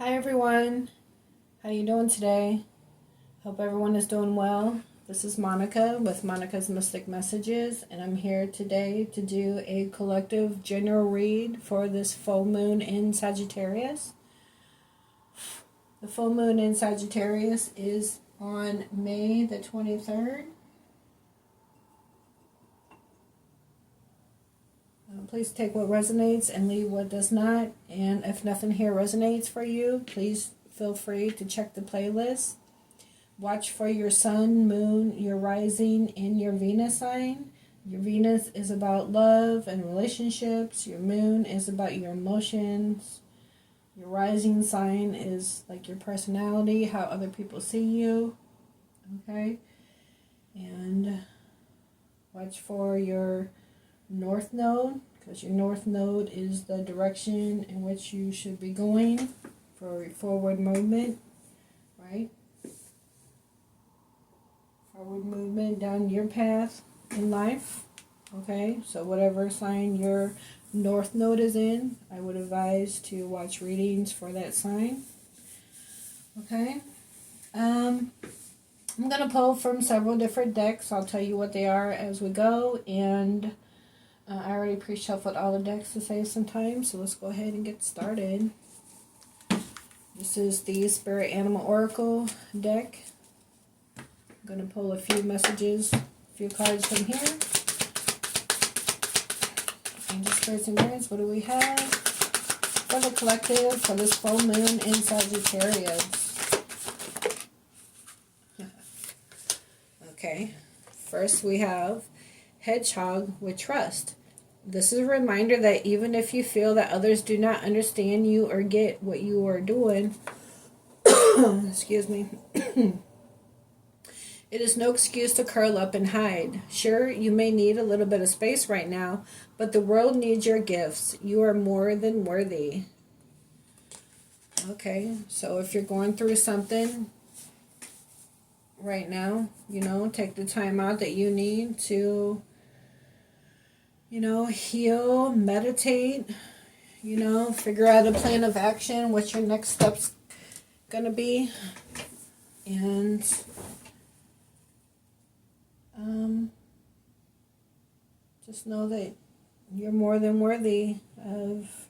Hi everyone, how you doing today? Hope everyone is doing well. This is Monica with Monica's Mystic Messages, and I'm here today to do a collective general read for this full moon in Sagittarius. The full moon in Sagittarius is on May the 23rd. Please take what resonates and leave what does not. And if nothing here resonates for you, please feel free to check the playlist. Watch for your sun, moon, your rising, and your Venus sign. Your Venus is about love and relationships. Your moon is about your emotions. Your rising sign is like your personality, how other people see you. Okay? And watch for your North Node, because your North Node is the direction in which you should be going for forward movement, right? Forward movement down your path in life, okay? So whatever sign your North Node is in, I would advise to watch readings for that sign, okay? I'm going to pull from several different decks. I'll tell you what they are as we go, and I already pre-shuffled all the decks to save some time, so let's go ahead and get started. This is the Spirit Animal Oracle deck. I'm going to pull a few messages, a few cards from here. Angel Spirits and Guides, what do we have for the collective for this full moon in Sagittarius? Okay, first we have Hedgehog with Trust. This is a reminder that even if you feel that others do not understand you or get what you are doing, excuse me, it is no excuse to curl up and hide. Sure, you may need a little bit of space right now, but the world needs your gifts. You are more than worthy. Okay, so if you're going through something right now, take the time out that you need to heal, meditate, figure out a plan of action, what your next step's going to be. And just know that you're more than worthy of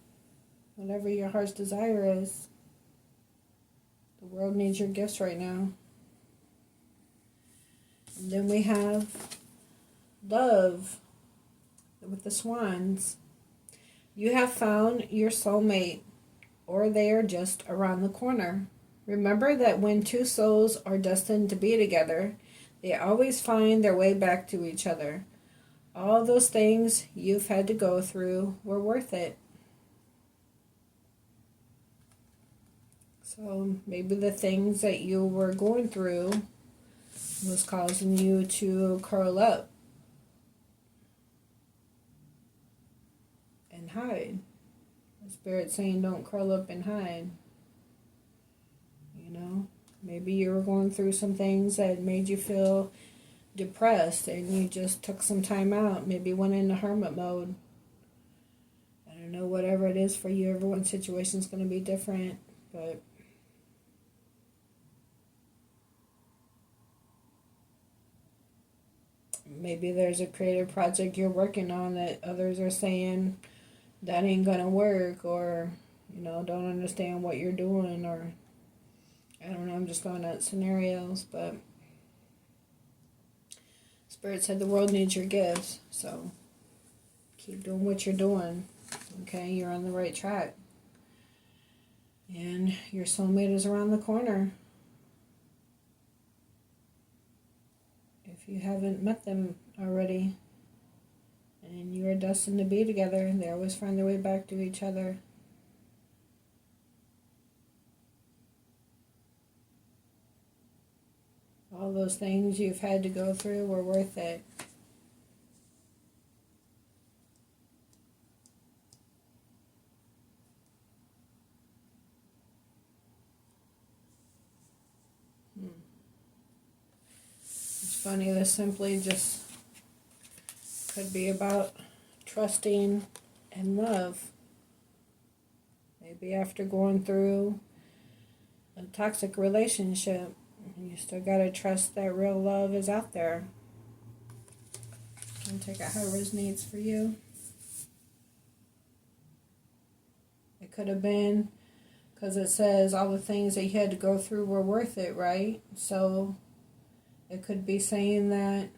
whatever your heart's desire is. The world needs your gifts right now. And then we have Love with the Swans. You have found your soulmate, or they are just around the corner. Remember that when two souls are destined to be together, they always find their way back to each other. All those things you've had to go through were worth it. So maybe the things that you were going through was causing you to curl up and hide. The Spirit's saying don't curl up and hide. Maybe you were going through some things that made you feel depressed and you just took some time out. Maybe went into hermit mode. I don't know, whatever it is for you. Everyone's situation is going to be different, but maybe there's a creative project you're working on that others are saying that ain't gonna work, or don't understand what you're doing, or I don't know, I'm just going at scenarios, but Spirit said the world needs your gifts, so keep doing what you're doing. Okay, you're on the right track, and your soulmate is around the corner. If you haven't met them already, and you are destined to be together, they always find their way back to each other. All those things you've had to go through were worth it. It's funny, this simply just could be about trusting and love. Maybe after going through a toxic relationship. You still gotta trust that real love is out there. And check out how it resonates for you. It could have been because it says all the things that you had to go through were worth it, right? So it could be saying that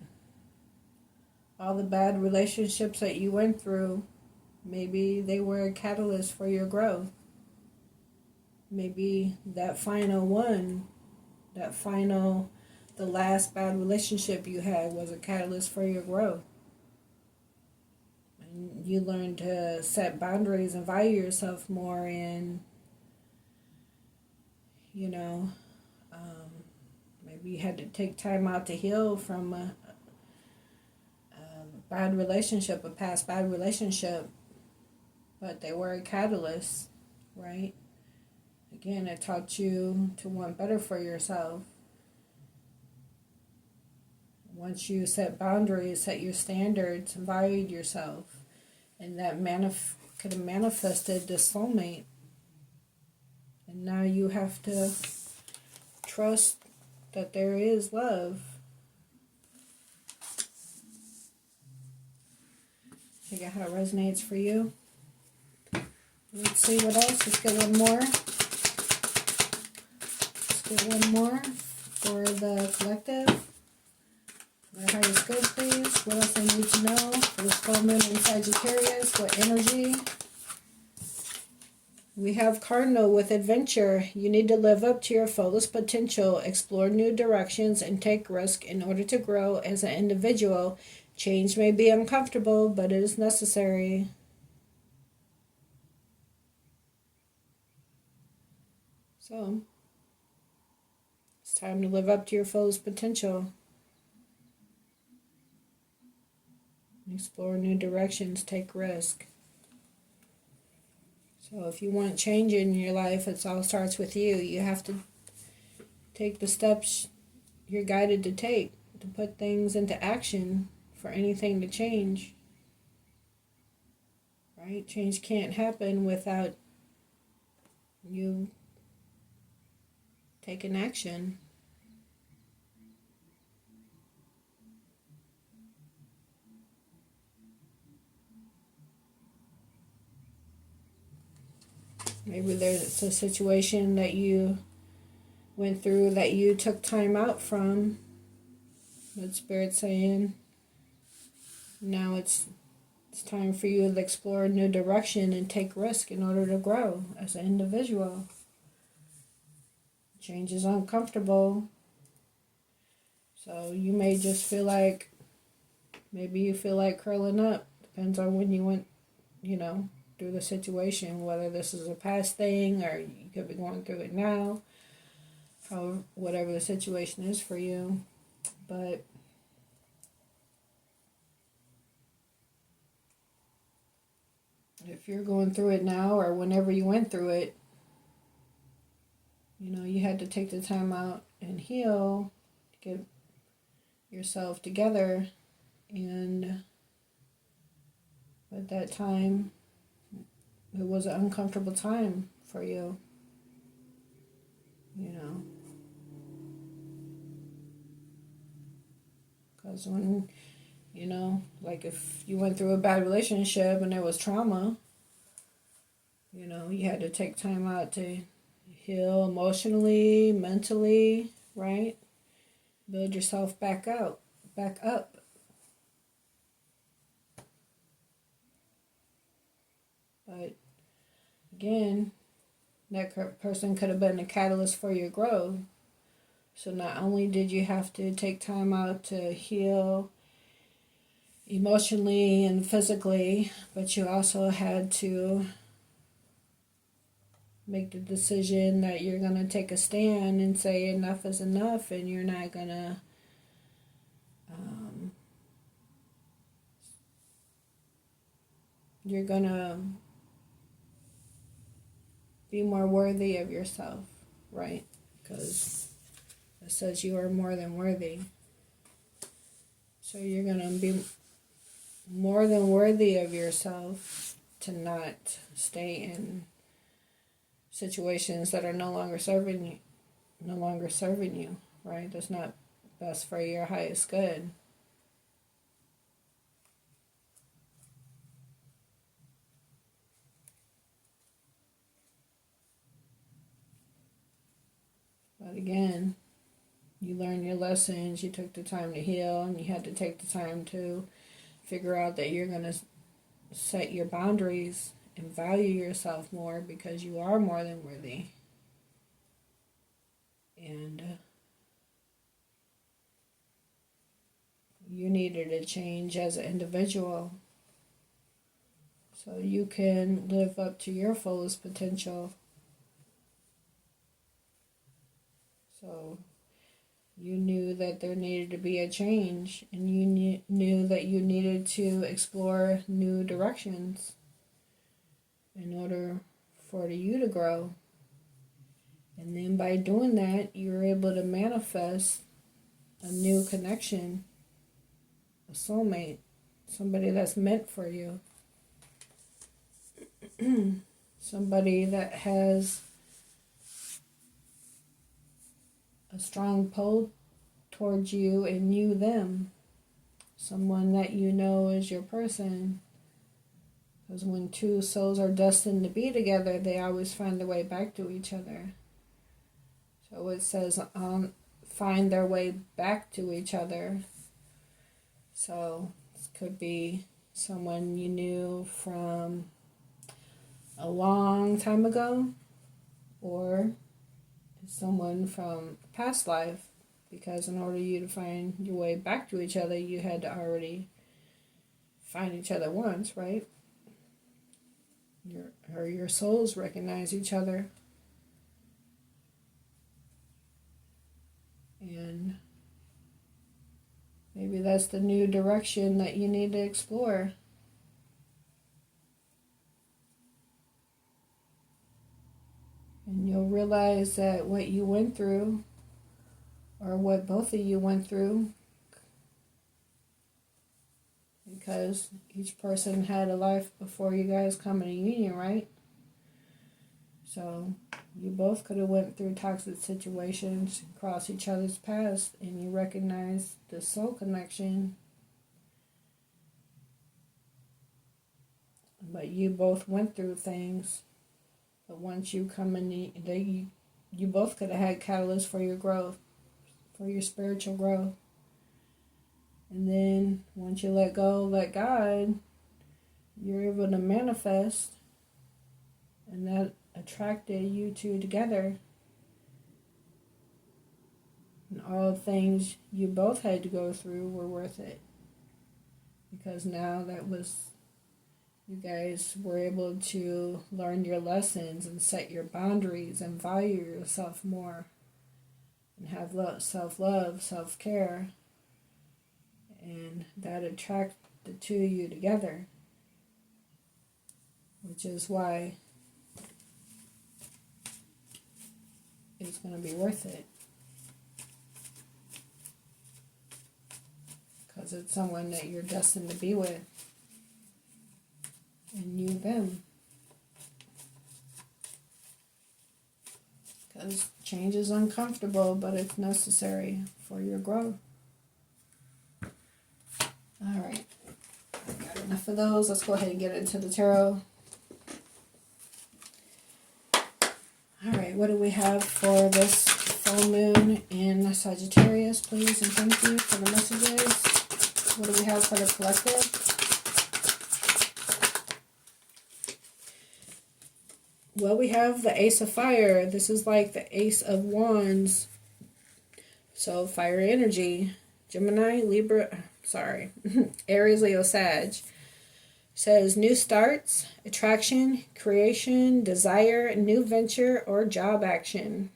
all the bad relationships that you went through, maybe they were a catalyst for your growth. Maybe that final one, the last bad relationship you had was a catalyst for your growth. And you learned to set boundaries and value yourself more, and, maybe you had to take time out to heal from a bad relationship, a past bad relationship, but they were a catalyst, right? Again, it taught you to want better for yourself. Once you set boundaries, set your standards, valued yourself, and that could have manifested the soulmate. And now you have to trust that there is love. Check out how it resonates for you. Let's see what else. Let's get one more. Let's get one more for the collective. The highest good, please. What else I need to know for this full moon in Sagittarius? What energy? We have Cardinal with adventure. You need to live up to your fullest potential, explore new directions, and take risk in order to grow as an individual. Change may be uncomfortable, but it is necessary. So, it's time to live up to your fullest potential. Explore new directions, take risk. So if you want change in your life, it all starts with you. You have to take the steps you're guided to take, to put things into action for anything to change. Right? Change can't happen without you taking action. Maybe there's a situation that you went through that you took time out from. But Spirit's saying now it's time for you to explore a new direction and take risk in order to grow as an individual. Change is uncomfortable. So you may just feel like, maybe you feel like curling up. Depends on when you went, through the situation, whether this is a past thing or you could be going through it now, or whatever the situation is for you. But if you're going through it now or whenever you went through it, you had to take the time out and heal, to get yourself together, and at that time, it was an uncomfortable time for you, because when, like if you went through a bad relationship and there was trauma, you had to take time out to heal emotionally, mentally, right? Build yourself back up. But again, that person could have been a catalyst for your growth. So not only did you have to take time out to heal emotionally and physically, but you also had to make the decision that you're going to take a stand and say enough is enough, and you're not going to you're going to be more worthy of yourself, right? Because it says you are more than worthy. So you're going to be more than worthy of yourself to not stay in situations that are no longer serving you, right? That's not best for your highest good. But again, you learned your lessons, you took the time to heal, and you had to take the time to figure out that you're going to set your boundaries and value yourself more, because you are more than worthy. And you needed a change as an individual so you can live up to your fullest potential. So you knew that there needed to be a change, and you knew that you needed to explore new directions in order for you to grow. And then by doing that, you're able to manifest a new connection, a soulmate, somebody that's meant for you. Somebody that has a strong pull towards you and you them. Someone that you know is your person. Because when two souls are destined to be together, they always find their way back to each other. So it says find their way back to each other. So this could be someone you knew from a long time ago, or someone from a past life, because in order you to find your way back to each other, you had to already find each other once, right? Your souls recognize each other. And maybe that's the new direction that you need to explore. And you'll realize that what you went through, or what both of you went through, because each person had a life before you guys come in a union, right? So you both could have went through toxic situations, crossed each other's paths, and you recognize the soul connection. But you both went through things. But once you come in, you both could have had catalysts for your growth, for your spiritual growth. And then once you let go, let God, you're able to manifest, and that attracted you two together. And all the things you both had to go through were worth it, because now you guys were able to learn your lessons and set your boundaries and value yourself more, and have self-love, self-care, and that attracts the two of you together, which is why it's going to be worth it, because it's someone that you're destined to be with, and you them. Because change is uncomfortable, but it's necessary for your growth. Alright, got enough of those. Let's go ahead and get into the tarot. Alright, what do we have for this full moon in Sagittarius, please, and thank you for the messages. What do we have for the collective? Well, we have the Ace of Fire. This is like the Ace of Wands. So, fire energy. Gemini, Libra, Aries, Leo, Sag. Says new starts, attraction, creation, desire, new venture, or job action.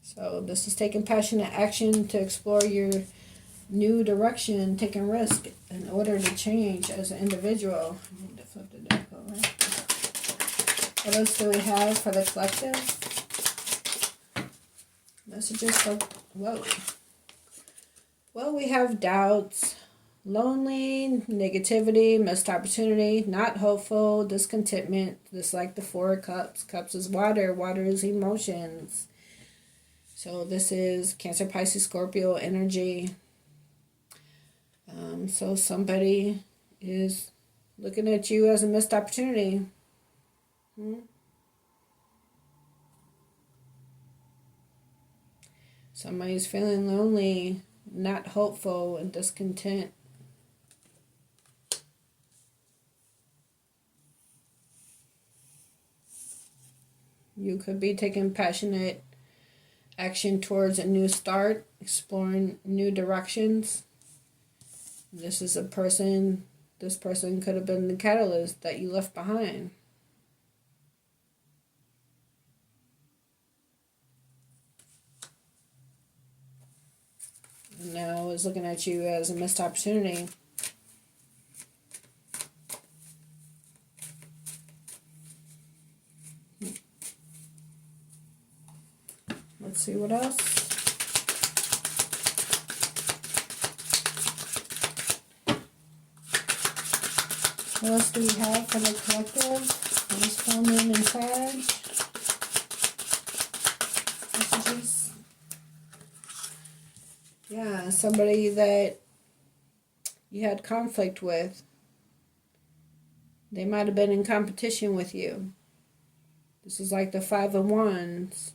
So, this is taking passionate action to explore your new direction, taking risk in order to change as an individual. I need to flip the deck over. What else do we have for the collective? Messages for, whoa. Well, we have doubts, lonely, negativity, missed opportunity, not hopeful, discontentment, just like the Four of Cups. Cups is water, water is emotions. So this is Cancer, Pisces, Scorpio energy. So somebody is looking at you as a missed opportunity. Somebody's feeling lonely, not hopeful, and discontent. You could be taking passionate action towards a new start, exploring new directions. This is a person, this person could have been the catalyst that you left behind. And now is looking at you as a missed opportunity. Let's see what else. What else do we have for the collective? What is full moon and Sag? Messages. Yeah, somebody that you had conflict with. They might have been in competition with you. This is like the Five of Wands.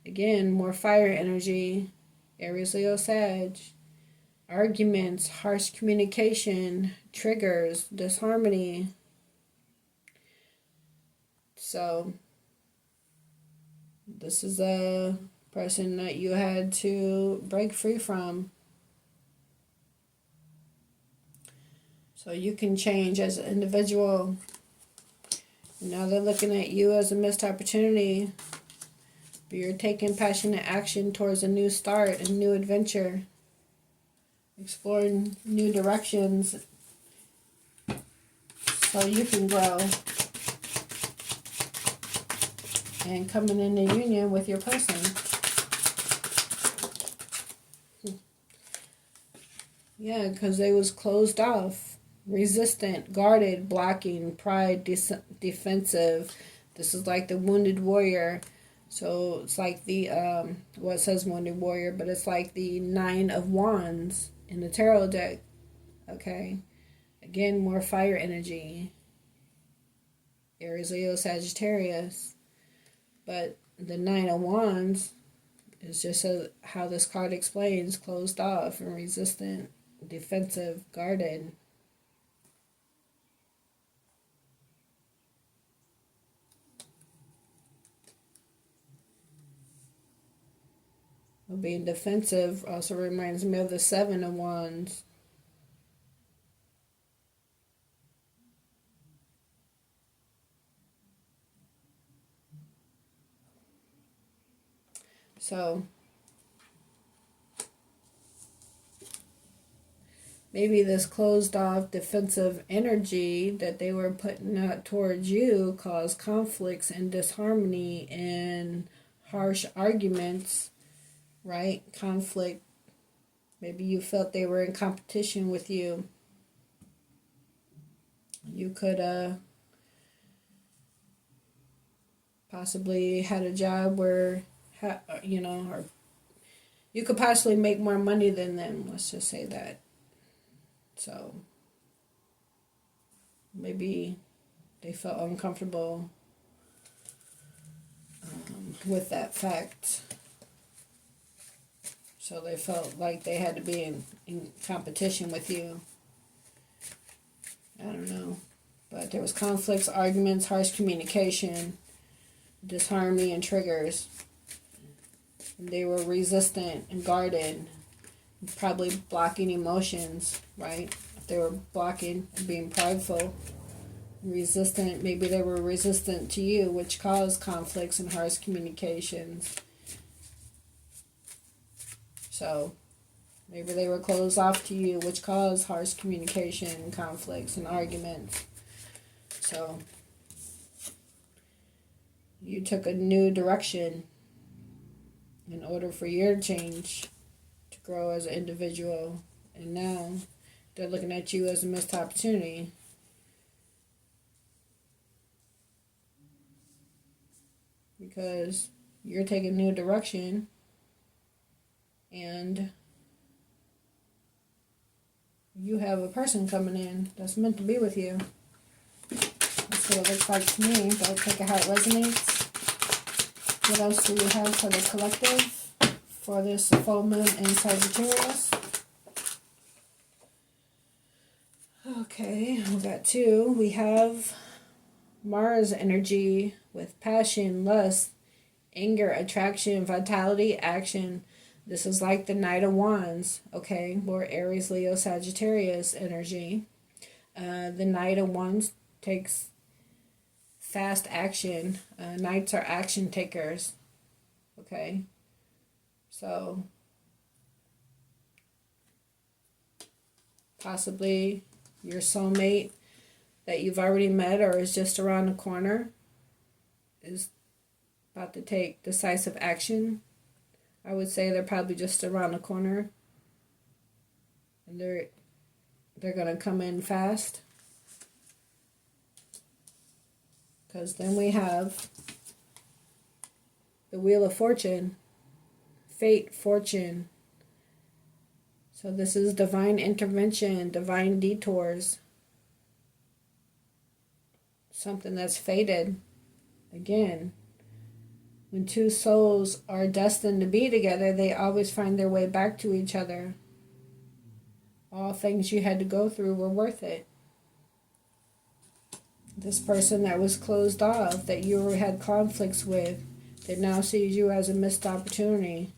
Again, more fire energy. Aries, Leo, Sag. Arguments, harsh communication, triggers, disharmony. So, this is a person that you had to break free from. So you can change as an individual. Now they're looking at you as a missed opportunity. But you're taking passionate action towards a new start, a new adventure. Exploring new directions so you can grow. And coming into union with your person. Yeah, because they was closed off. Resistant, guarded, blocking, pride, defensive. This is like the wounded warrior. So it's like the, well, it says wounded warrior, but it's like the Nine of Wands in the tarot deck. Okay. Again, more fire energy. Aries, Leo, Sagittarius. But the Nine of Wands is just how this card explains: closed off and resistant, defensive, guarded. Well, being defensive also reminds me of the Seven of Wands. So maybe this closed off defensive energy that they were putting out towards you caused conflicts and disharmony and harsh arguments, right? Conflict. Maybe you felt they were in competition with you. You could possibly had a job where, you know, or you could possibly make more money than them. Let's just say that. So maybe they felt uncomfortable with that fact. So they felt like they had to be in competition with you. I don't know. But there was conflicts, arguments, harsh communication, disharmony, and triggers. They were resistant and guarded, probably blocking emotions, right? If they were blocking and being prideful, resistant, maybe they were resistant to you, which caused conflicts and harsh communications. So maybe they were closed off to you, which caused harsh communication, conflicts, and arguments. So you took a new direction in order for your change to grow as an individual. And now they're looking at you as a missed opportunity. Because you're taking a new direction, and you have a person coming in that's meant to be with you. That's what it looks like to me, but take it how it resonates. What else do we have for the collective for this full moon in Sagittarius? Okay, we got two. We have Mars energy with passion, lust, anger, attraction, vitality, action. This is like the Knight of Wands, okay? More Aries, Leo, Sagittarius energy. The Knight of Wands takes fast action. Knights are action takers, okay? So, possibly your soulmate that you've already met or is just around the corner is about to take decisive action. I would say they're probably just around the corner, and they're going to come in fast. Because then we have the Wheel of Fortune, fate, fortune. So this is divine intervention, divine detours. Something that's fated. Again, when two souls are destined to be together, they always find their way back to each other. All things you had to go through were worth it. This person that was closed off, that you had conflicts with, that now sees you as a missed opportunity,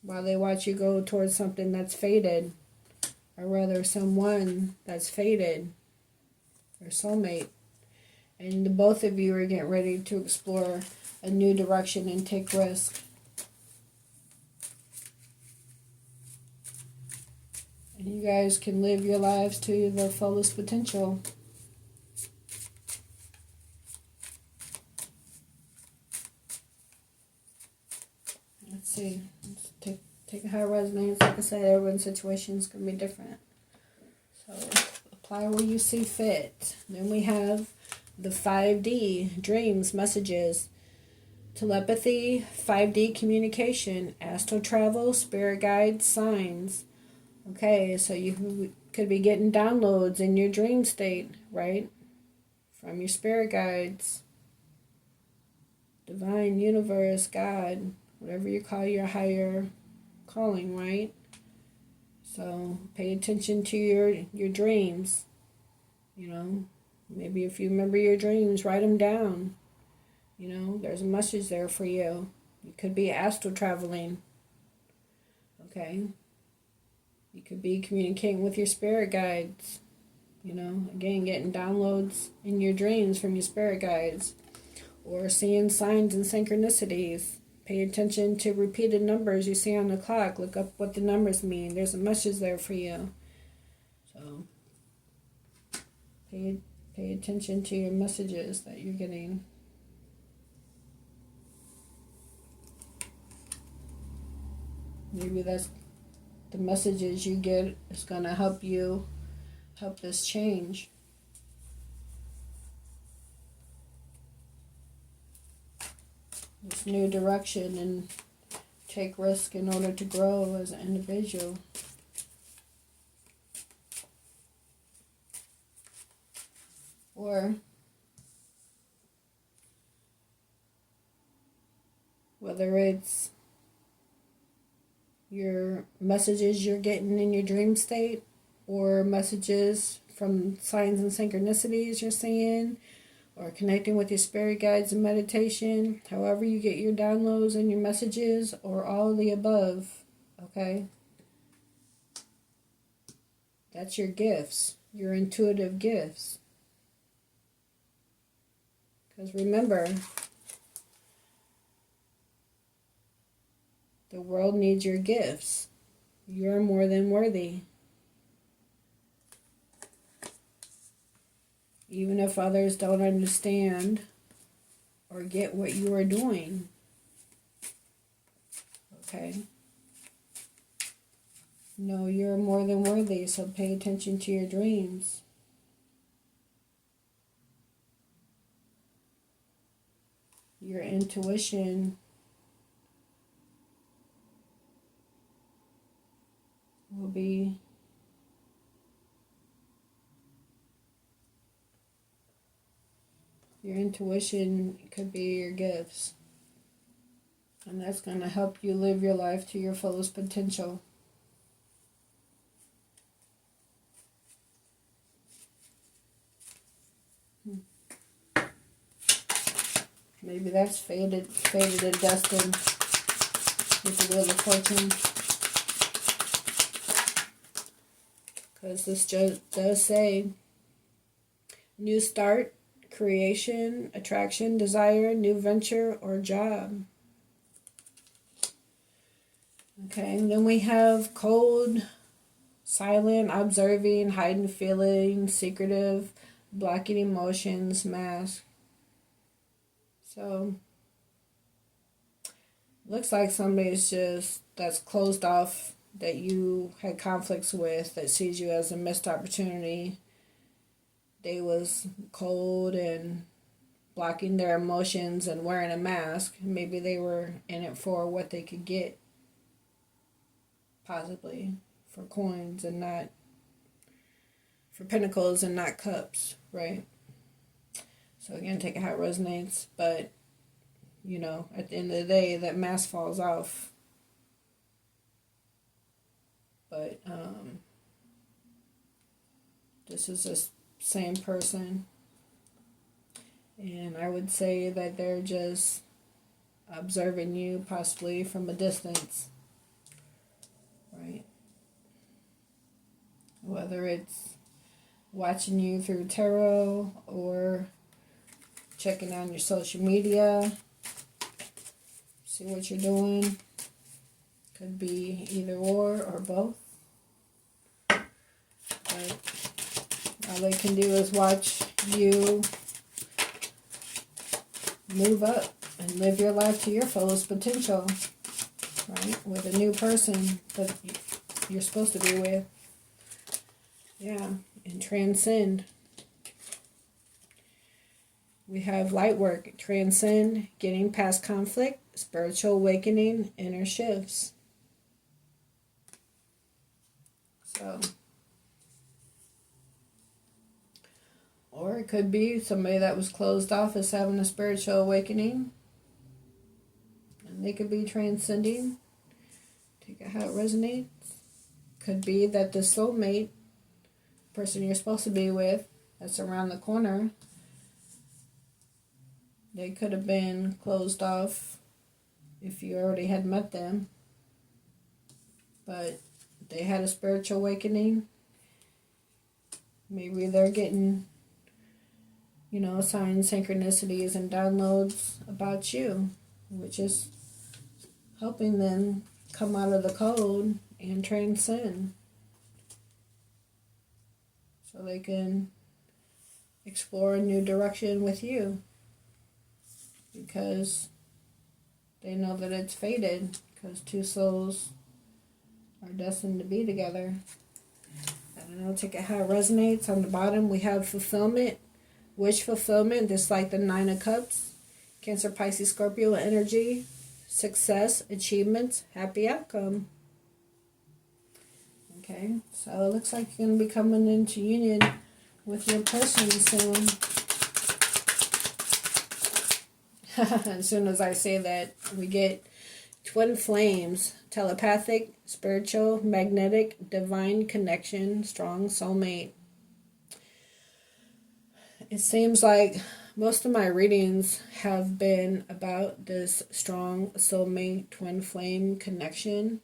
while they watch you go towards something that's fated, or rather someone that's fated, or soulmate. And the both of you are getting ready to explore a new direction and take risk. And you guys can live your lives to the fullest potential. Let's see. Let's take how it resonates. Like I said, everyone's situation is going to be different. So apply where you see fit. Then we have the 5D, dreams, messages, telepathy, 5D communication, astral travel, spirit guides, signs. Okay, so you could be getting downloads in your dream state, right? From your spirit guides, divine, universe, God, whatever you call your higher calling, right? So pay attention to your dreams. You know, maybe if you remember your dreams, write them down. You know, there's a message there for you. You could be astral traveling. Okay. You could be communicating with your spirit guides. You know, again, getting downloads in your dreams from your spirit guides. Or seeing signs and synchronicities. Pay attention to repeated numbers you see on the clock. Look up what the numbers mean. There's a message there for you. So, pay attention to your messages that you're getting. Maybe that's the messages you get is going to help this change. This new direction, and take risk in order to grow as an individual. Or whether it's your messages you're getting in your dream state, or messages from signs and synchronicities you're seeing, or connecting with your spirit guides in meditation, however you get your downloads and your messages, or all of the above, okay? That's your gifts, your intuitive gifts. Because remember, the world needs your gifts. You're more than worthy. Even if others don't understand or get what you are doing. Okay? know you're more than worthy, so pay attention to your dreams. Your intuition will be your intuition could be your gifts. And that's going to help you live your life to your fullest potential. Maybe that's fated and destined with the Wheel of Fortune. Because this does say new start, creation, attraction, desire, new venture, or job. Okay, and then we have cold, silent, observing, hiding feelings, secretive, blocking emotions, mask. So, looks like somebody's that's closed off, that you had conflicts with, that sees you as a missed opportunity. They was cold and blocking their emotions and wearing a mask. Maybe they were in it for what they could get. Possibly for coins and not for pentacles and not cups, right? So again, take it how it resonates, but you know, at the end of the day, that mask falls off. But this is the same person, and I would say that they're just observing you, possibly from a distance, right? Whether it's watching you through tarot or checking on your social media, see what you're doing. Could be either or both. But all they can do is watch you move up and live your life to your fullest potential, right? With a new person that you're supposed to be with. Yeah, and transcend. We have light work, transcend, getting past conflict, spiritual awakening, inner shifts. So, or it could be somebody that was closed off is having a spiritual awakening, and they could be transcending. Take it how it resonates. Could be that the soulmate, person you're supposed to be with, that's around the corner, they could have been closed off if you already had met them, but they had a spiritual awakening. Maybe they're getting, signs, synchronicities, and downloads about you, which is helping them come out of the code and transcend, so they can explore a new direction with you, because they know that it's fated, because two souls are destined to be together. I don't know, take it how it resonates. On the bottom we have fulfillment, wish fulfillment, just like the Nine of Cups, Cancer, Pisces, Scorpio energy, success, achievements, happy outcome. Okay, so it looks like you're going to be coming into union with your person soon. As soon as I say that, we get twin flames, telepathic, spiritual, magnetic, divine connection, strong soulmate. It seems like most of my readings have been about this strong soulmate, twin flame connection.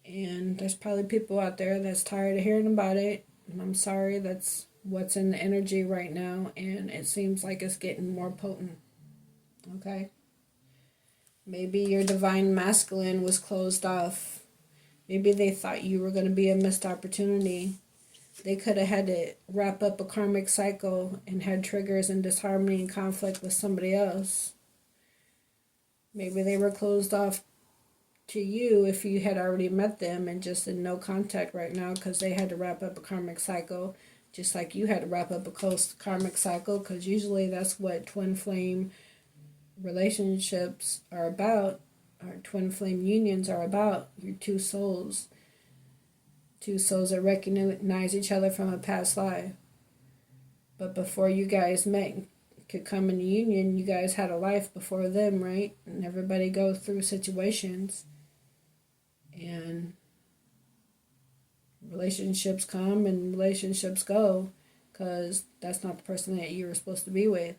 And there's probably people out there that's tired of hearing about it. And I'm sorry, that's what's in the energy right now. And it seems like it's getting more potent. Okay? Maybe your divine masculine was closed off. Maybe they thought you were going to be a missed opportunity. They could have had to wrap up a karmic cycle and had triggers and disharmony and conflict with somebody else. Maybe they were closed off to you if you had already met them and just in no contact right now because they had to wrap up a karmic cycle, just like you had to wrap up a close karmic cycle, because usually that's what twin flame relationships are about, or twin flame unions are about. Your two souls that recognize each other from a past life. But before you guys met, could come in union, you guys had a life before them, right? And everybody goes through situations, and relationships come and relationships go, because that's not the person that you were supposed to be with.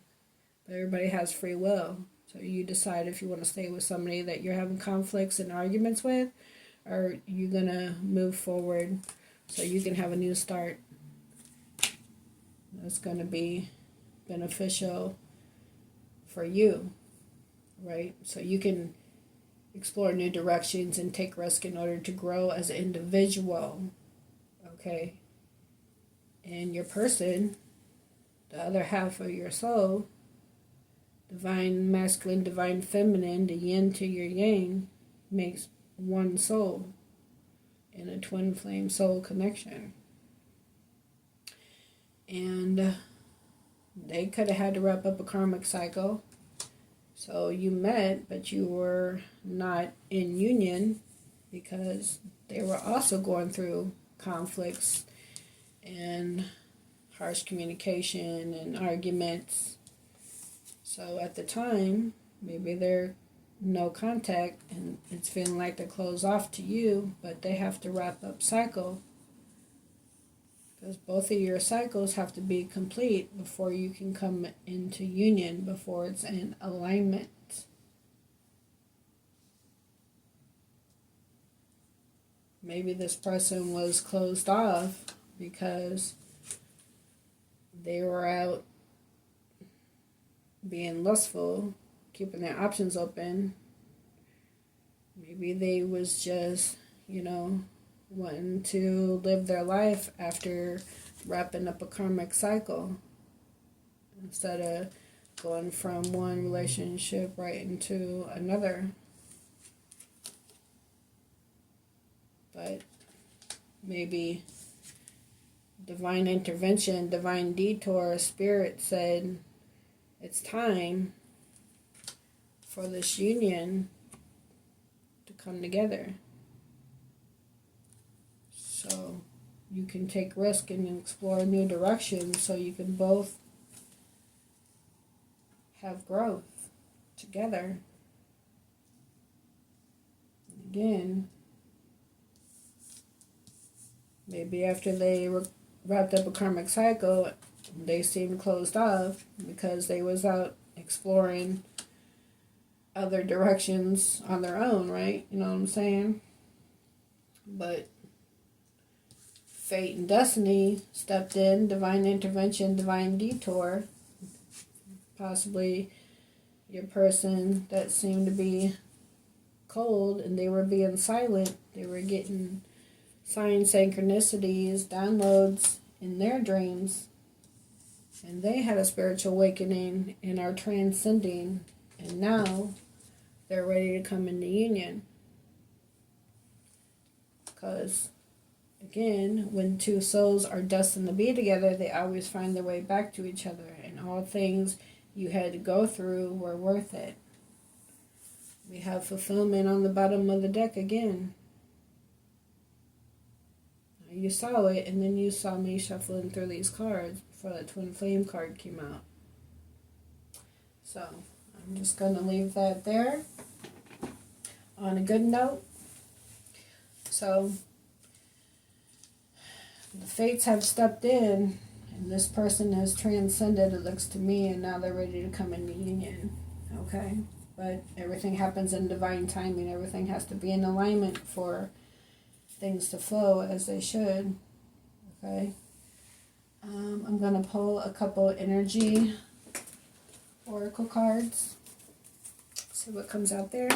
But everybody has free will, so you decide if you want to stay with somebody that you're having conflicts and arguments with, or you're gonna move forward so you can have a new start that's gonna be beneficial for you, right? So you can explore new directions and take risk in order to grow as an individual, okay? And your person, the other half of your soul, divine masculine, divine feminine, the yin to your yang, makes one soul in a twin flame soul connection. And they could have had to wrap up a karmic cycle. So you met, but you were not in union because they were also going through conflicts and harsh communication and arguments. So at the time, maybe they're no contact and it's feeling like they're closed off to you, but they have to wrap up cycle. Because both of your cycles have to be complete before you can come into union, before it's in alignment. Maybe this person was closed off because they were out being lustful, keeping their options open. Maybe they was just, wanting to live their life after wrapping up a karmic cycle instead of going from one relationship right into another. But maybe divine intervention, divine detour, spirit said it's time for this union to come together. So you can take risk and explore new directions so you can both have growth together. Again, maybe after they wrapped up a karmic cycle, they seemed closed off because they was out exploring other directions on their own, right? You know what I'm saying? But fate and destiny stepped in, divine intervention, divine detour. Possibly your person that seemed to be cold and they were being silent, they were getting signs, synchronicities, downloads in their dreams, and they had a spiritual awakening and are transcending, and now they're ready to come into union. Because again, when two souls are destined to be together, they always find their way back to each other, and all things you had to go through were worth it. We have fulfillment on the bottom of the deck again. You saw it, and then you saw me shuffling through these cards before the Twin Flame card came out. So, I'm just going to leave that there on a good note. So, the fates have stepped in, and this person has transcended, it looks to me, and now they're ready to come into union. Okay? But everything happens in divine timing. Everything has to be in alignment for things to flow as they should. Okay? I'm going to pull a couple energy oracle cards. See what comes out there.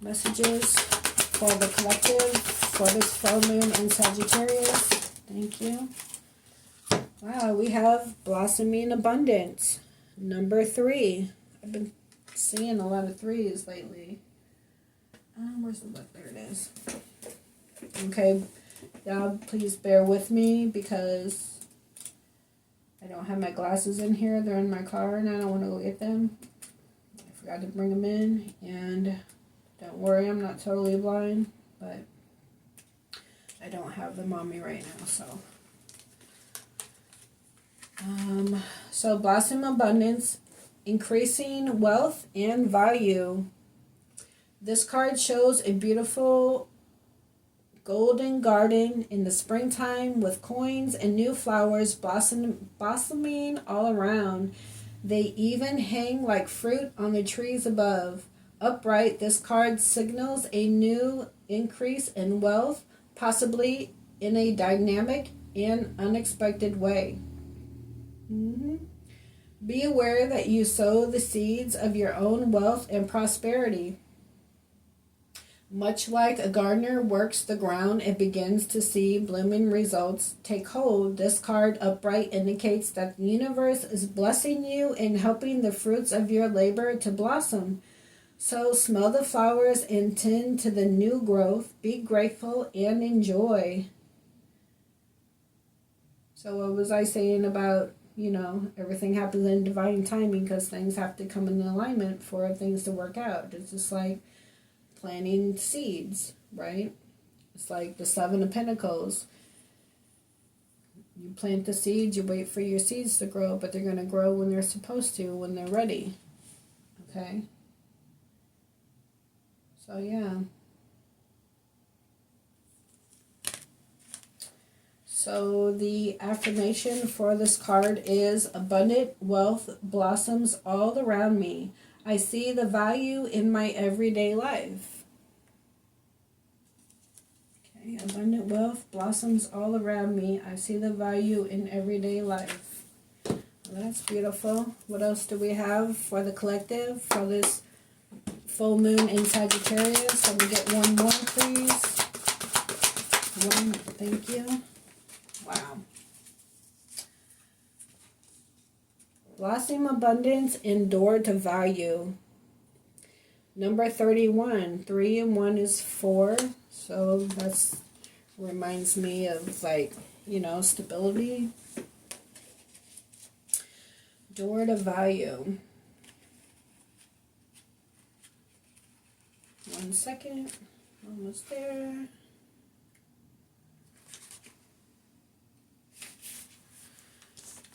Messages for the collective for this full moon in Sagittarius. Thank you. Wow, we have blossoming abundance. Number 3. I've been seeing a lot of 3s lately. Where's the book? There it is. Okay, y'all, please bear with me because I don't have my glasses in here. They're in my car and I don't want to go get them. I forgot to bring them in, and don't worry, I'm not totally blind, but I don't have them on me right now, so. So Blossom Abundance, increasing wealth and value. This card shows a beautiful golden garden in the springtime with coins and new flowers blossoming all around. They even hang like fruit on the trees above. Upright, this card signals a new increase in wealth, possibly in a dynamic and unexpected way. Be aware that you sow the seeds of your own wealth and prosperity. Much like a gardener works the ground and begins to see blooming results take hold, this card upright indicates that the universe is blessing you and helping the fruits of your labor to blossom. So smell the flowers and tend to the new growth. Be grateful and enjoy. So what was I saying about, everything happens in divine timing because things have to come in alignment for things to work out. It's just like planting seeds, right? It's like the Seven of Pentacles. You plant the seeds, you wait for your seeds to grow, but they're going to grow when they're supposed to, when they're ready. Okay? So, yeah. So, the affirmation for this card is abundant wealth blossoms all around me. I see the value in my everyday life. Okay, abundant wealth blossoms all around me. I see the value in everyday life. Well, that's beautiful. What else do we have for the collective for this full moon in Sagittarius? Let me get one more, please. One, thank you. Wow. Blossom abundance, endure to value. Number 31. 3 and 1 is 4. So that's reminds me of stability. Endure to value. 1 second. Almost there.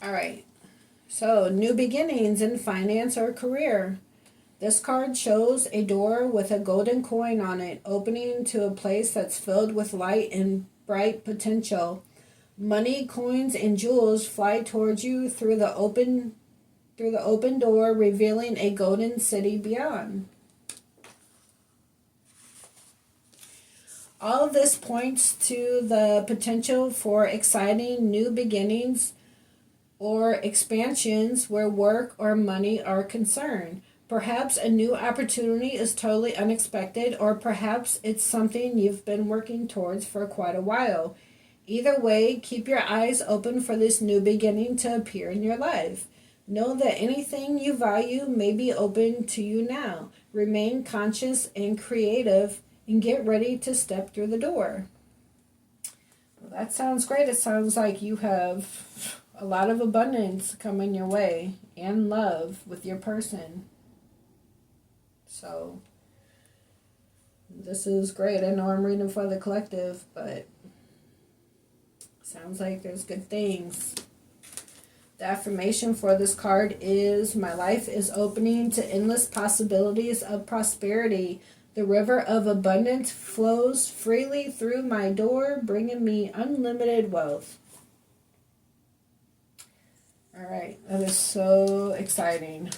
All right. So, new beginnings in finance or career. This card shows a door with a golden coin on it, opening to a place that's filled with light and bright potential. Money, coins, and jewels fly towards you through the open door, revealing a golden city beyond. All of this points to the potential for exciting new beginnings or expansions where work or money are concerned. Perhaps a new opportunity is totally unexpected, or perhaps it's something you've been working towards for quite a while. Either way, keep your eyes open for this new beginning to appear in your life. Know that anything you value may be open to you now. Remain conscious and creative and get ready to step through the door. Well, that sounds great. It sounds like you have a lot of abundance coming your way and love with your person. So, this is great. I know I'm reading for the collective, but sounds like there's good things. The affirmation for this card is, my life is opening to endless possibilities of prosperity. The river of abundance flows freely through my door, bringing me unlimited wealth. All right, that is so exciting.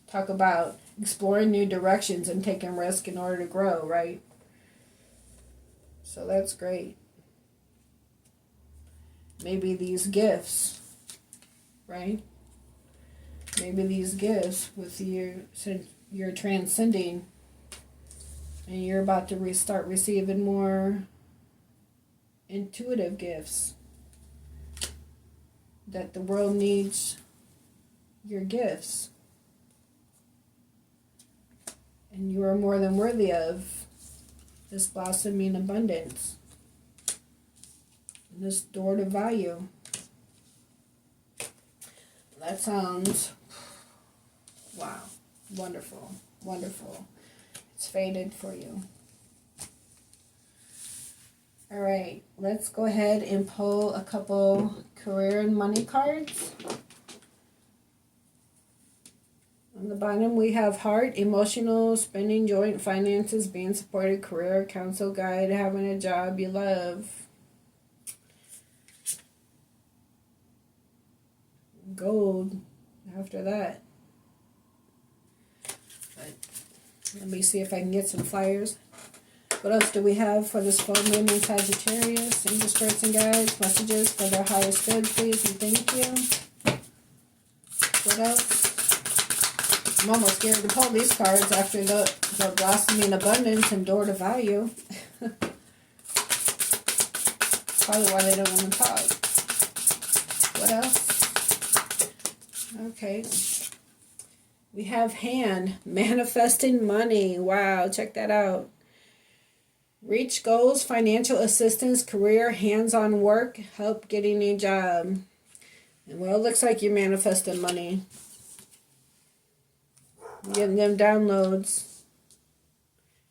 Talk about exploring new directions and taking risk in order to grow, right? So that's great. Maybe these gifts, right? Maybe these gifts with since you're transcending and you're about to start receiving more intuitive gifts. That the world needs your gifts. And you are more than worthy of. this blossoming abundance, this door to value. That sounds, wow, wonderful, wonderful. It's faded for you. All right, let's go ahead and pull a couple career and money cards. On the bottom, we have heart, emotional, spending, joint finances, being supported, career, counsel, guide, having a job you love. Gold after that. But let me see if I can get some flyers. What else do we have for this full moon in Sagittarius? Angel spirits and guides, messages for their highest good, please and thank you. What else? I'm almost scared to pull these cards after the blossoming abundance and door to value. Probably why they don't want to talk. What else? Okay. We have hand, manifesting money. Wow, check that out. Reach goals, financial assistance, career, hands-on work, help getting a job. And well, it looks like you're manifesting money. Getting them downloads.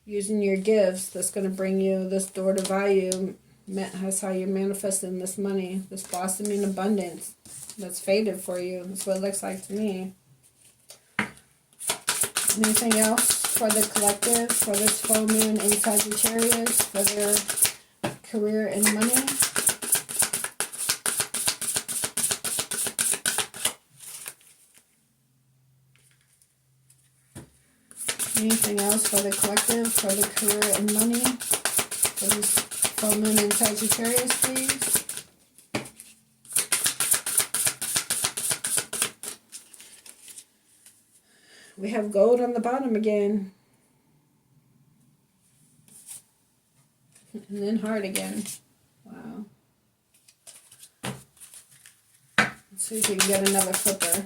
Using your gifts. That's going to bring you this door to value. That's how you're manifesting this money. This blossoming abundance. That's faded for you. That's what it looks like to me. Anything else for the collective, for this full moon in Sagittarius, for their career and money? Anything else for the collective, for the career and money, for this full moon in Sagittarius, please? We have gold on the bottom again. And then heart again. Wow. Let's see if we can get another flipper.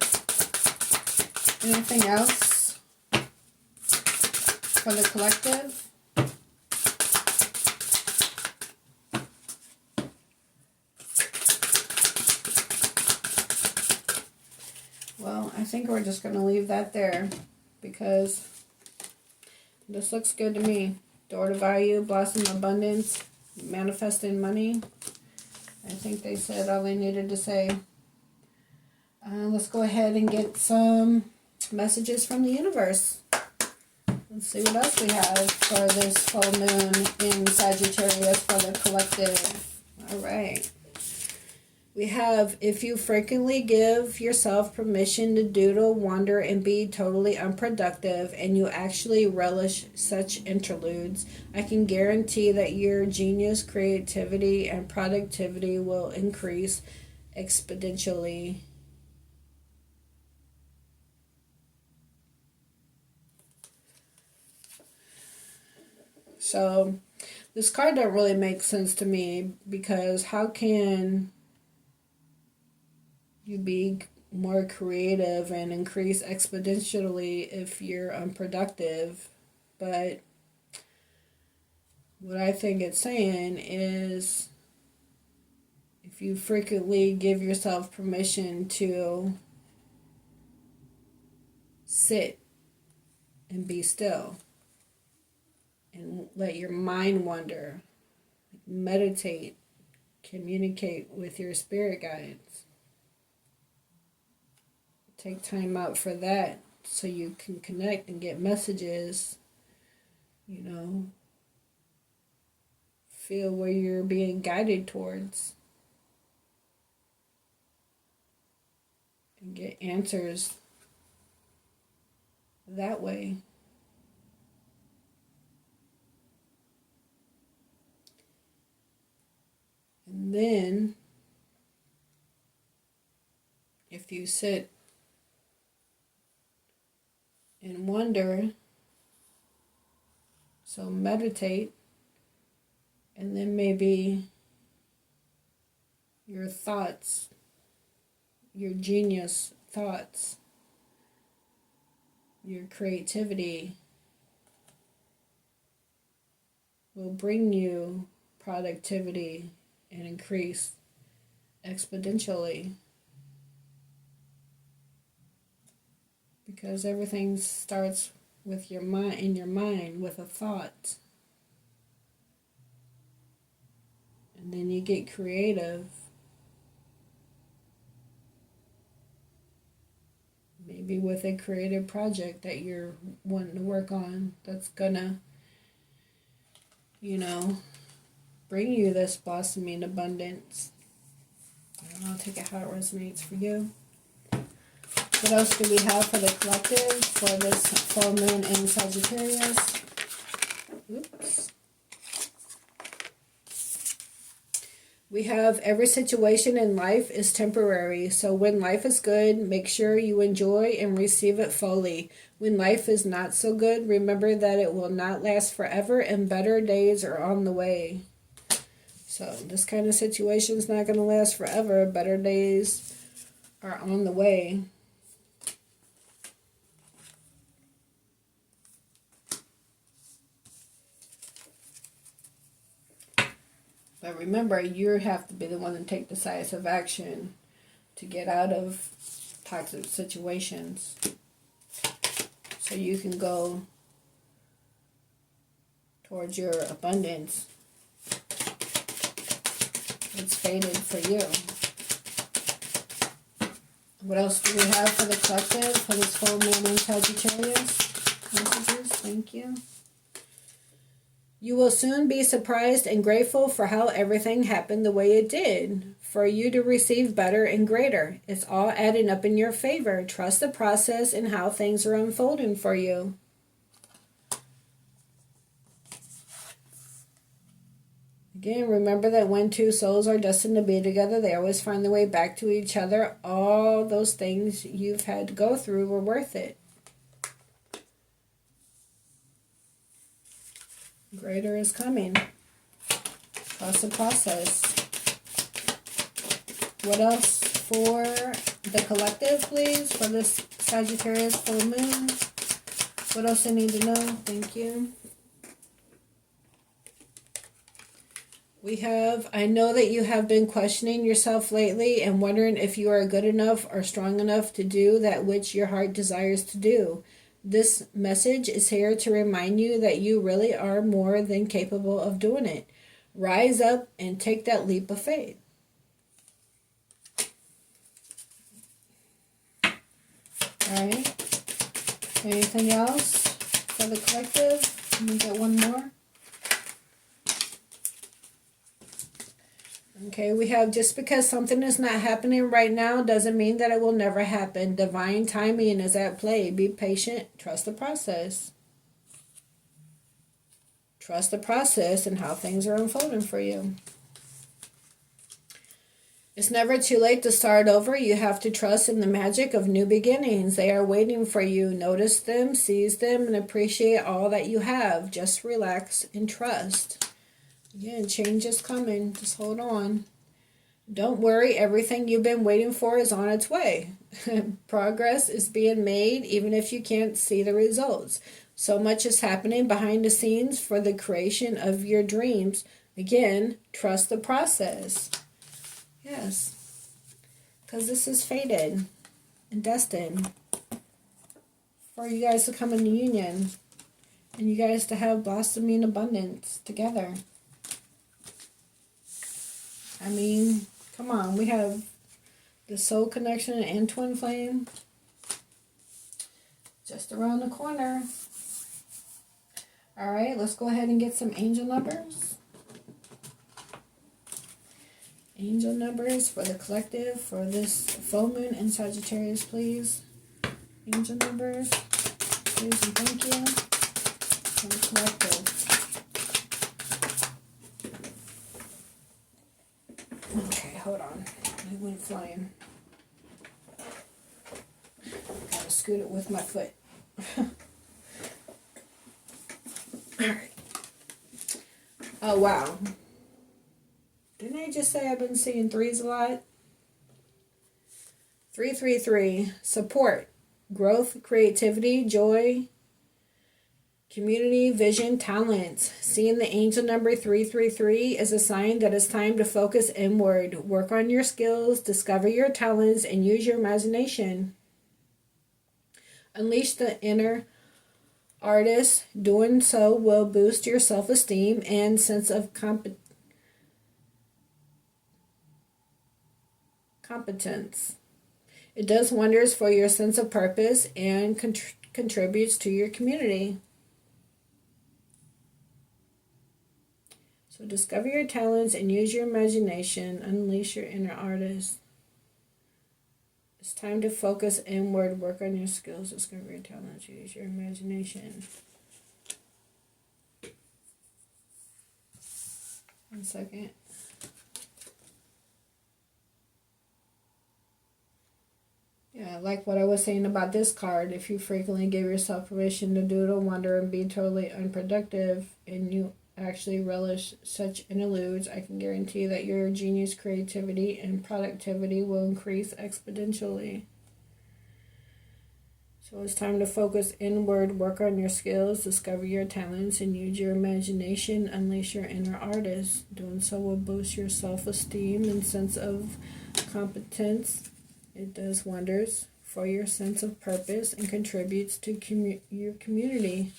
Anything else for the collective? Well, I think we're just going to leave that there because this looks good to me. Door to value, blossom abundance, manifesting money. I think they said all they needed to say. Let's go ahead and get some messages from the universe. Let's see what else we have for this full moon in Sagittarius for the collective. All right. We have, if you frequently give yourself permission to doodle, wander, and be totally unproductive, and you actually relish such interludes, I can guarantee that your genius, creativity, and productivity will increase exponentially. So, this card don't really make sense to me because how can you be more creative and increase exponentially if you're unproductive? But what I think it's saying is if you frequently give yourself permission to sit and be still and let your mind wander, meditate, communicate with your spirit guides. Take time out for that so you can connect and get messages, you know, feel where you're being guided towards and get answers that way. And then if you sit and wonder, so meditate, and then maybe your thoughts, your genius thoughts, your creativity will bring you productivity and increase exponentially. Because everything starts with your mind, in your mind, with a thought. And then you get creative. Maybe with a creative project that you're wanting to work on that's gonna, bring you this blossoming abundance. I'll take it how it resonates for you. What else do we have for the collective for this full moon in Sagittarius? Oops. We have every situation in life is temporary. So when life is good, make sure you enjoy and receive it fully. When life is not so good, remember that it will not last forever and better days are on the way. So this kind of situation is not going to last forever. Better days are on the way. But remember, you have to be the one to take decisive action to get out of toxic situations. So you can go towards your abundance. It's fated for you. What else do we have for the collective for this full moon in Sagittarius? Messages, thank you. You will soon be surprised and grateful for how everything happened the way it did, for you to receive better and greater. It's all adding up in your favor. Trust the process and how things are unfolding for you. Again, remember that when two souls are destined to be together, they always find their way back to each other. All those things you've had to go through were worth it. Greater is coming. Trust the process. What else for the collective, please, for this Sagittarius full moon? What else I need to know? Thank you. We have, I know that you have been questioning yourself lately and wondering if you are good enough or strong enough to do that which your heart desires to do. This message is here to remind you that you really are more than capable of doing it. Rise up and take that leap of faith. Alright. Anything else for the collective? Let me get one more. Okay, we have just because something is not happening right now doesn't mean that it will never happen. Divine timing is at play. Be patient. Trust the process. Trust the process and how things are unfolding for you. It's never too late to start over. You have to trust in the magic of new beginnings. They are waiting for you. Notice them, seize them, and appreciate all that you have. Just relax and trust. Again, change is coming. Just hold on. Don't worry. Everything you've been waiting for is on its way. Progress is being made even if you can't see the results. So much is happening behind the scenes for the creation of your dreams. Again, trust the process. Yes. Because this is fated and destined for you guys to come into union and you guys to have blossoming abundance together. I mean, come on, we have the soul connection and twin flame just around the corner. All right, let's go ahead and get some angel numbers. Angel numbers for the collective for this full moon in Sagittarius, please. Angel numbers, please and thank you for the collective. Okay, hold on. It went flying. Gotta scoot it with my foot. Alright. Oh, wow. Didn't I just say I've been seeing threes a lot? 333. Support. Growth, creativity, joy, Community vision talents. Seeing the angel number 333 is a sign that it's time to focus inward. Work on your skills, discover your talents, and use your imagination. Unleash the inner artist. Doing so will boost your self-esteem and sense of competence. It does wonders for your sense of purpose and contributes to your community. So discover your talents and use your imagination. Unleash your inner artist. It's time to focus inward. Work on your skills. Discover your talents. Use your imagination. 1 second. Yeah, like what I was saying about this card. If you frequently give yourself permission to doodle, wonder, and be totally unproductive, and you actually relish such interludes, I can guarantee that your genius, creativity, and productivity will increase exponentially. So it's time to focus inward, work on your skills, discover your talents, and use your imagination. Unleash your inner artist. Doing so will boost your self-esteem and sense of competence. It does wonders for your sense of purpose and contributes to your community,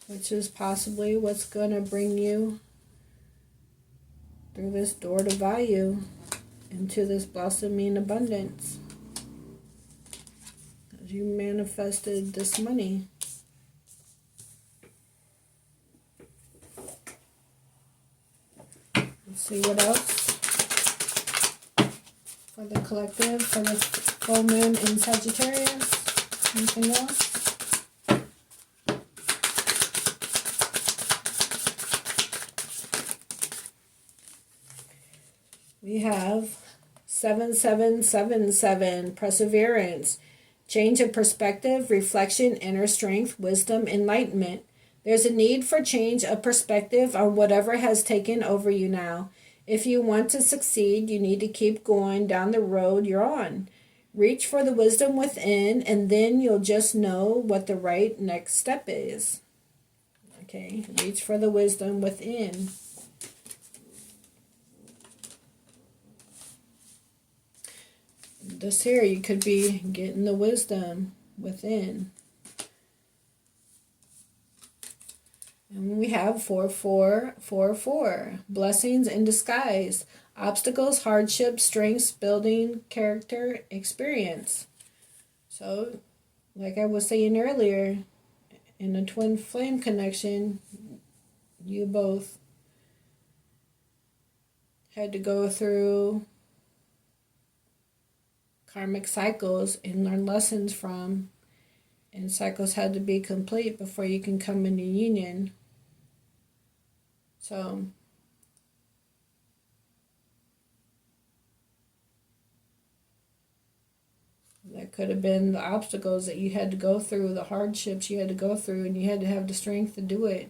which is possibly what's going to bring you through this door to value into this blossoming abundance. As you manifested this money. Let's see what else for the collective, for the full moon in Sagittarius. Anything else? We have 7777, perseverance, change of perspective, reflection, inner strength, wisdom, enlightenment. There's a need for change of perspective on whatever has taken over you now. If you want to succeed, you need to keep going down the road you're on. Reach for the wisdom within, and then you'll just know what the right next step is. Okay, reach for the wisdom within. This here, you could be getting the wisdom within. And we have 4444, blessings in disguise, obstacles, hardships, strengths, building, character, experience. So, like I was saying earlier, in a twin flame connection, you both had to go through karmic cycles and learn lessons from, and cycles had to be complete before you can come into union. So that could have been the obstacles that you had to go through, the hardships you had to go through, and you had to have the strength to do it.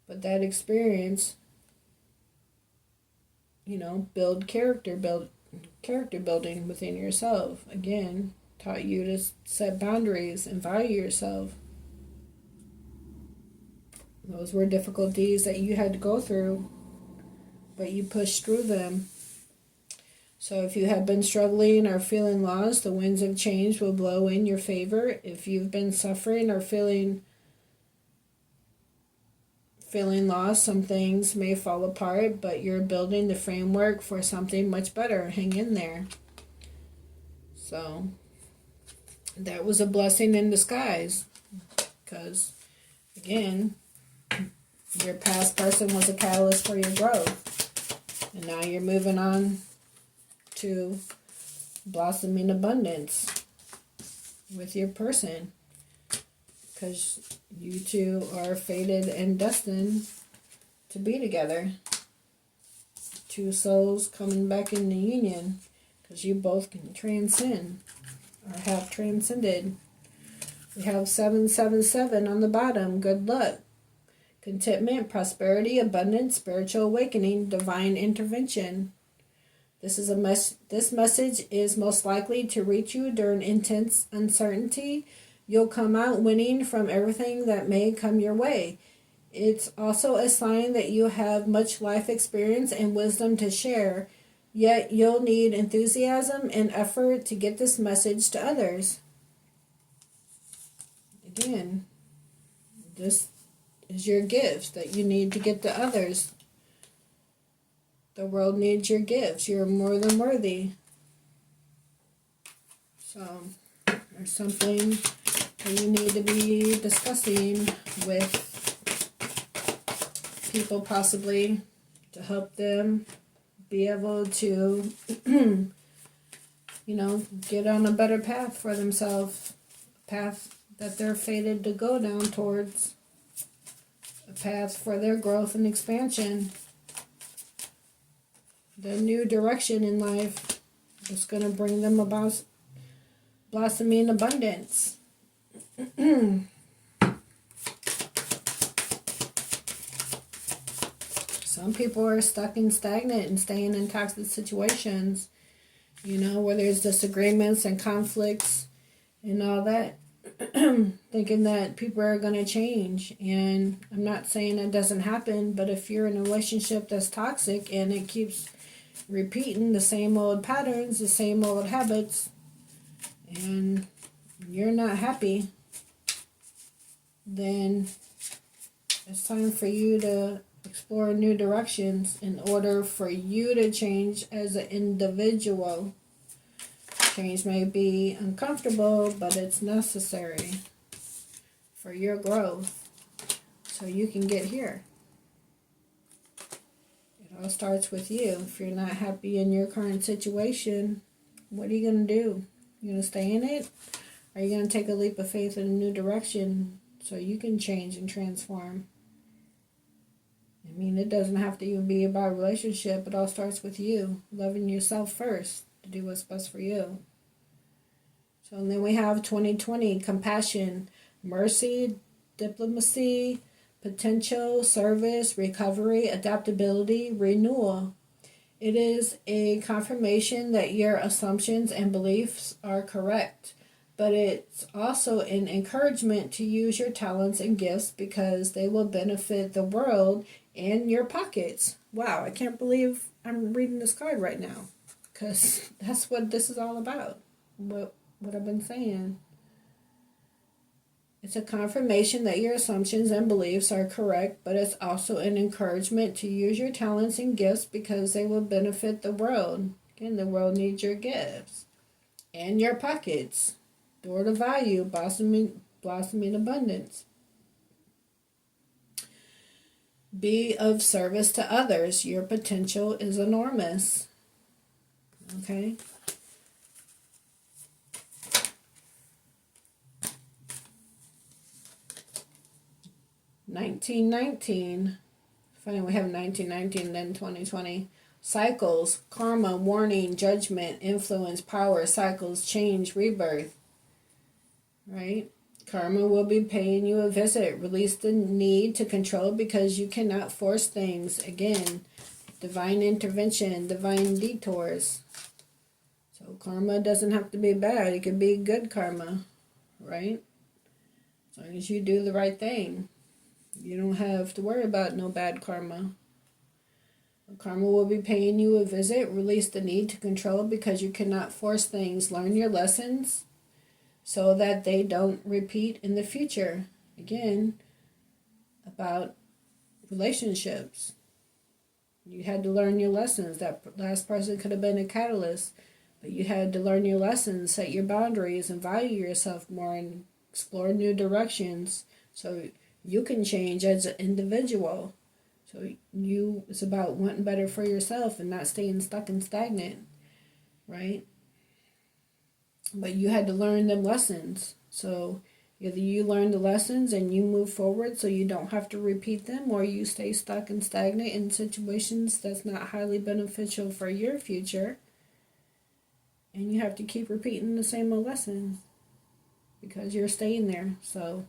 But that experience, build character building within yourself. Again, taught you to set boundaries and value yourself. Those were difficulties that you had to go through, but you pushed through them. So if you have been struggling or feeling lost, the winds of change will blow in your favor. If you've been suffering or feeling lost, some things may fall apart, but you're building the framework for something much better. Hang in there. So that was a blessing in disguise, because again, your past person was a catalyst for your growth, and now you're moving on to blossoming abundance with your person, because you two are fated and destined to be together. Two souls coming back into union, because you both can transcend or have transcended. We have 777 on the bottom. Good luck, contentment, prosperity, abundance, spiritual awakening, divine intervention. This message is most likely to reach you during intense uncertainty. You'll come out winning from everything that may come your way. It's also a sign that you have much life experience and wisdom to share, yet you'll need enthusiasm and effort to get this message to others. Again, this is your gifts that you need to get to others. The world needs your gifts. You're more than worthy. So, there's something that you need to be discussing with people possibly to help them be able to, get on a better path for themselves. A path that they're fated to go down towards. A path for their growth and expansion. The new direction in life is going to bring them about blossoming abundance. Some people are stuck and stagnant and staying in toxic situations, where there's disagreements and conflicts and all that, thinking that people are going to change. And I'm not saying it doesn't happen, but if you're in a relationship that's toxic and it keeps repeating the same old patterns, the same old habits, and you're not happy, then it's time for you to explore new directions in order for you to change as an individual. Change may be uncomfortable, but it's necessary for your growth so you can get here. It all starts with you. If you're not happy in your current situation, what are you going to do? You going to stay in it? Or are you going to take a leap of faith in a new direction so you can change and transform? I mean, it doesn't have to even be about a relationship. It all starts with you. Loving yourself first to do what's best for you. So and then we have 2020, compassion, mercy, diplomacy, potential, service, recovery, adaptability, renewal. It is a confirmation that your assumptions and beliefs are correct. But it's also an encouragement to use your talents and gifts because they will benefit the world and your pockets. Wow, I can't believe I'm reading this card right now. Because that's what this is all about. What I've been saying. It's a confirmation that your assumptions and beliefs are correct, but it's also an encouragement to use your talents and gifts because they will benefit the world. Again, the world needs your gifts. And your pockets. Door to value, blossoming abundance. Be of service to others. Your potential is enormous. Okay? $19.19. Funny, we have 1919, then 2020. Cycles, karma, warning, judgment, influence, power, cycles, change, rebirth. Right? Karma will be paying you a visit. Release the need to control because you cannot force things. Again, divine intervention, divine detours. So karma doesn't have to be bad. It can be good karma, right? As long as you do the right thing. You don't have to worry about no bad karma. Karma will be paying you a visit. Release the need to control because you cannot force things. Learn your lessons so that they don't repeat in the future. Again, about relationships. You had to learn your lessons. That last person could have been a catalyst, but you had to learn your lessons, set your boundaries, and value yourself more and explore new directions so you can change as an individual. So it's about wanting better for yourself and not staying stuck and stagnant, right? But you had to learn them lessons. So either you learn the lessons and you move forward so you don't have to repeat them, or you stay stuck and stagnant in situations that's not highly beneficial for your future. And you have to keep repeating the same old lessons because you're staying there. So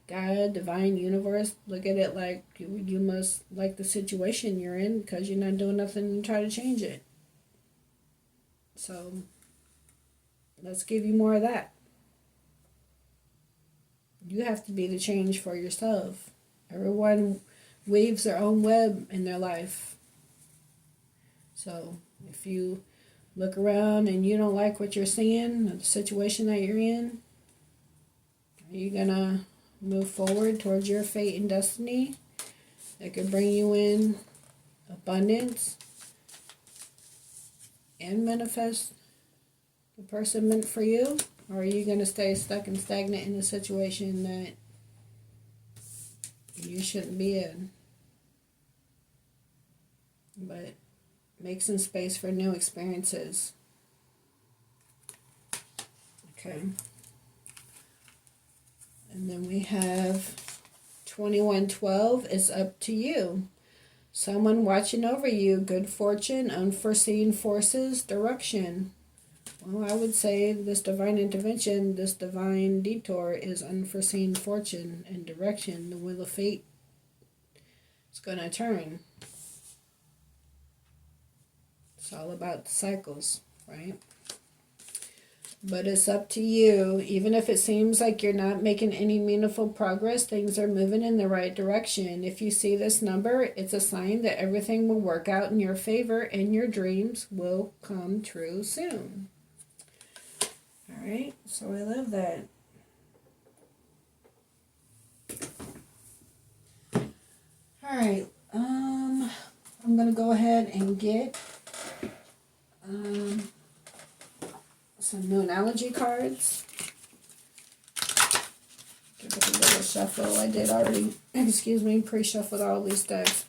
God, divine, universe, look at it like you must like the situation you're in because you're not doing nothing to try to change it. So let's give you more of that. You have to be the change for yourself. Everyone weaves their own web in their life. So if you look around and you don't like what you're seeing, or the situation that you're in, are you going to move forward towards your fate and destiny that could bring you in abundance and manifest the person meant for you? Or are you going to stay stuck and stagnant in a situation that you shouldn't be in? But make some space for new experiences. Okay. And then we have 2112 is up to you. Someone watching over you, good fortune, unforeseen forces, direction. Well, I would say this divine intervention, this divine detour is unforeseen fortune and direction. The wheel of fate is going to turn. It's all about the cycles, right? But it's up to you. Even if it seems like you're not making any meaningful progress, things are moving in the right direction. If you see this number, it's a sign that everything will work out in your favor and your dreams will come true soon. All right, so I love that. All right, I'm going to go ahead and get some Moonology cards. Give it a little shuffle. I did already, pre-shuffled all these decks.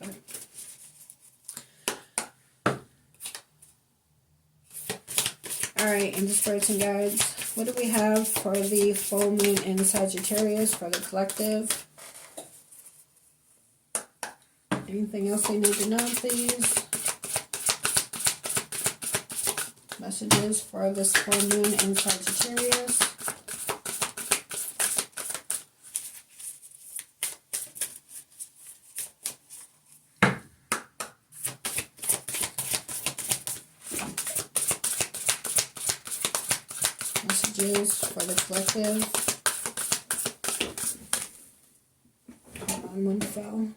Alright, and the spirits and guides. What do we have for the full moon in Sagittarius for the collective? Anything else they need to know, please? Messages for this full moon in Sagittarius. Messages for the collective. Hold on, one fell.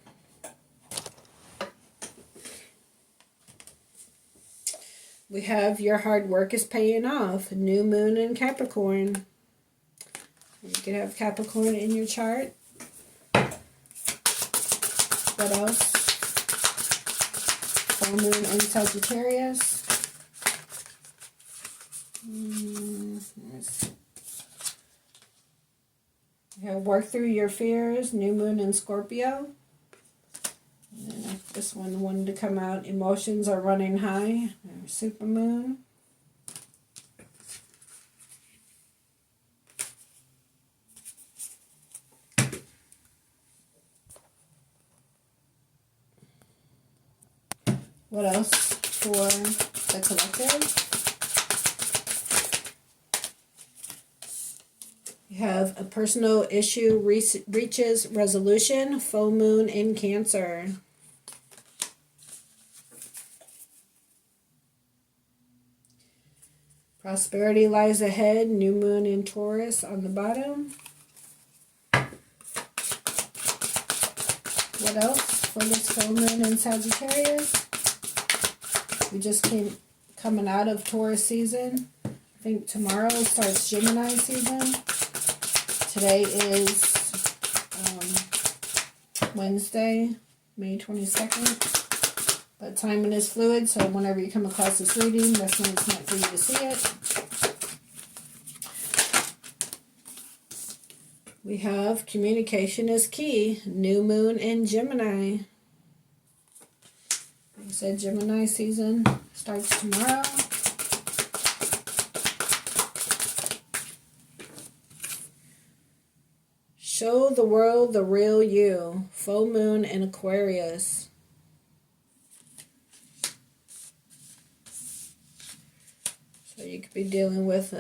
We have your hard work is paying off. New moon in Capricorn. You could have Capricorn in your chart. What else? Full moon in Sagittarius. You have work through your fears. New moon in Scorpio. And if this one wanted to come out, emotions are running high. Super moon. What else for the collective? You have a personal issue reaches resolution. Full moon in Cancer. Prosperity lies ahead. New moon in Taurus on the bottom. What else for this full moon in Sagittarius? We just came coming out of Taurus season. I think tomorrow starts Gemini season. Today is Wednesday, May 22nd. But timing is fluid, so whenever you come across this reading, that's when it's meant for you to see it. We have communication is key. New moon in Gemini. Like I said, Gemini season starts tomorrow. Show the world the real you. Full moon in Aquarius. So you could be dealing with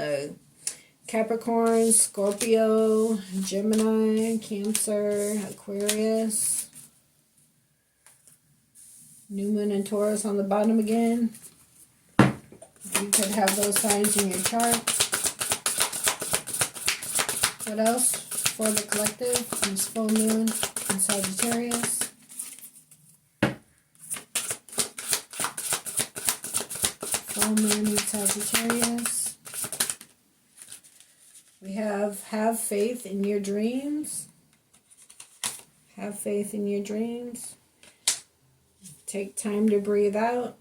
Capricorn, Scorpio, Gemini, Cancer, Aquarius. New moon in Taurus on the bottom again. You could have those signs in your chart. What else for the collective, this full moon in Sagittarius. Full moon in Sagittarius. We have faith in your dreams. Have faith in your dreams. Take time to breathe out.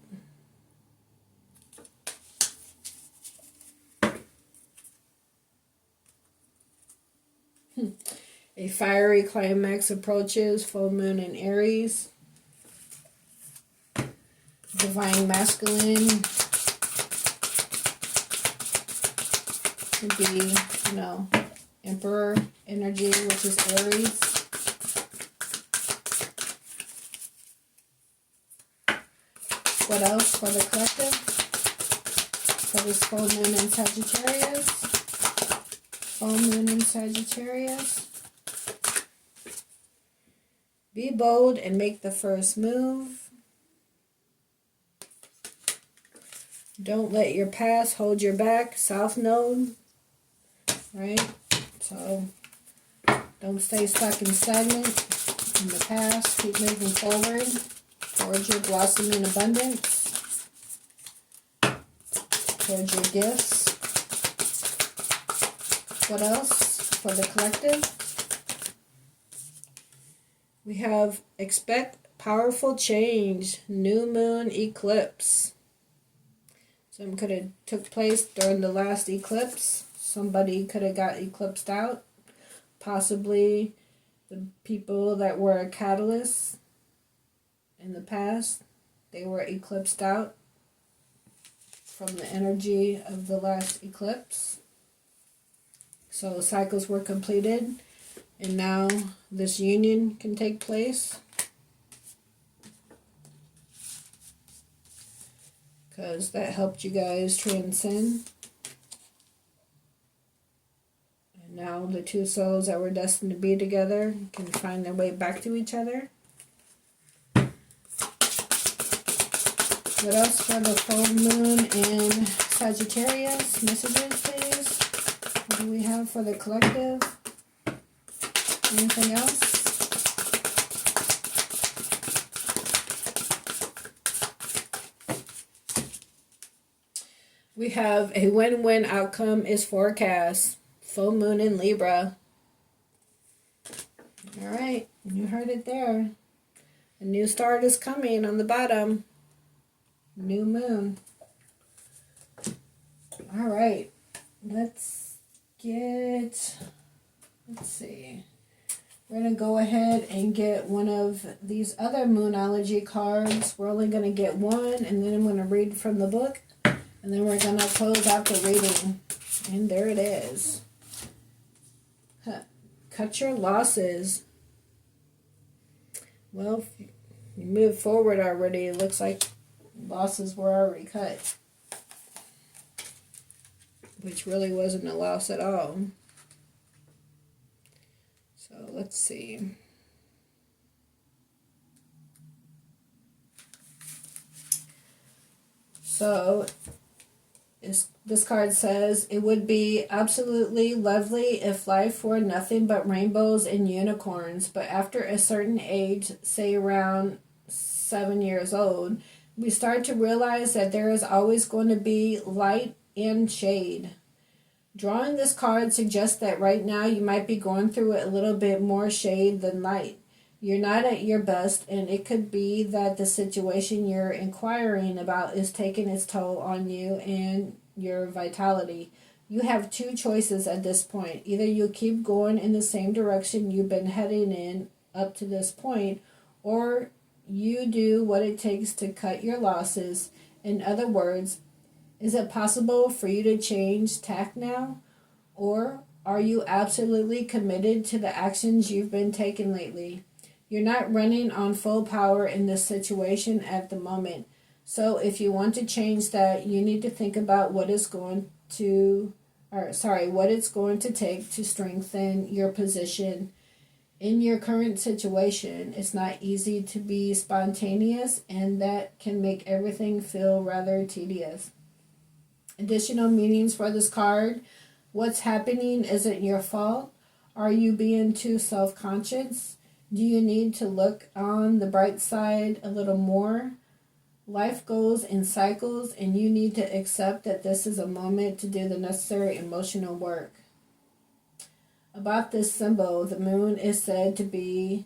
A fiery climax approaches, full moon in Aries. Divine masculine would be, Emperor energy, which is Aries. What else for the collective? For this full moon in Sagittarius. Full moon in Sagittarius. Be bold and make the first move. Don't let your past hold your back. South Node. Right? So, don't stay stuck and stagnant in the past. Keep moving forward towards your blossoming abundance. Towards your gifts. What else for the collective? We have expect powerful change, new moon eclipse. Some could have took place during the last eclipse. Somebody could have got eclipsed out. Possibly the people that were a catalyst in the past, they were eclipsed out from the energy of the last eclipse. So cycles were completed. And now this union can take place. Because that helped you guys transcend. And now the two souls that were destined to be together can find their way back to each other. What else for the full moon in Sagittarius? Messages, please. What do we have for the collective? Anything else? We have a win-win outcome is forecast. Full moon in Libra. Alright, you heard it there. A new start is coming on the bottom. New moon. Alright, let's see. We're going to go ahead and get one of these other Moonology cards. We're only going to get one, and then I'm going to read from the book. And then we're going to close out the reading. And there it is. Cut your losses. Well, you moved forward already. It looks like losses were already cut. Which really wasn't a loss at all. So let's see. So this card says, it would be absolutely lovely if life were nothing but rainbows and unicorns, but after a certain age, say around 7 years old, we start to realize that there is always going to be light and shade. Drawing this card suggests that right now you might be going through a little bit more shade than light. You're not at your best, and it could be that the situation you're inquiring about is taking its toll on you and your vitality. You have two choices at this point. Either you keep going in the same direction you've been heading in up to this point, or you do what it takes to cut your losses. In other words, is it possible for you to change tack now? Or are you absolutely committed to the actions you've been taking lately? You're not running on full power in this situation at the moment. So if you want to change that, you need to think about what it's going to take to strengthen your position in your current situation. It's not easy to be spontaneous, and that can make everything feel rather tedious. Additional meanings for this card. What's happening isn't your fault. Are you being too self-conscious? Do you need to look on the bright side a little more? Life goes in cycles, and you need to accept that this is a moment to do the necessary emotional work. About this symbol, the moon is said to be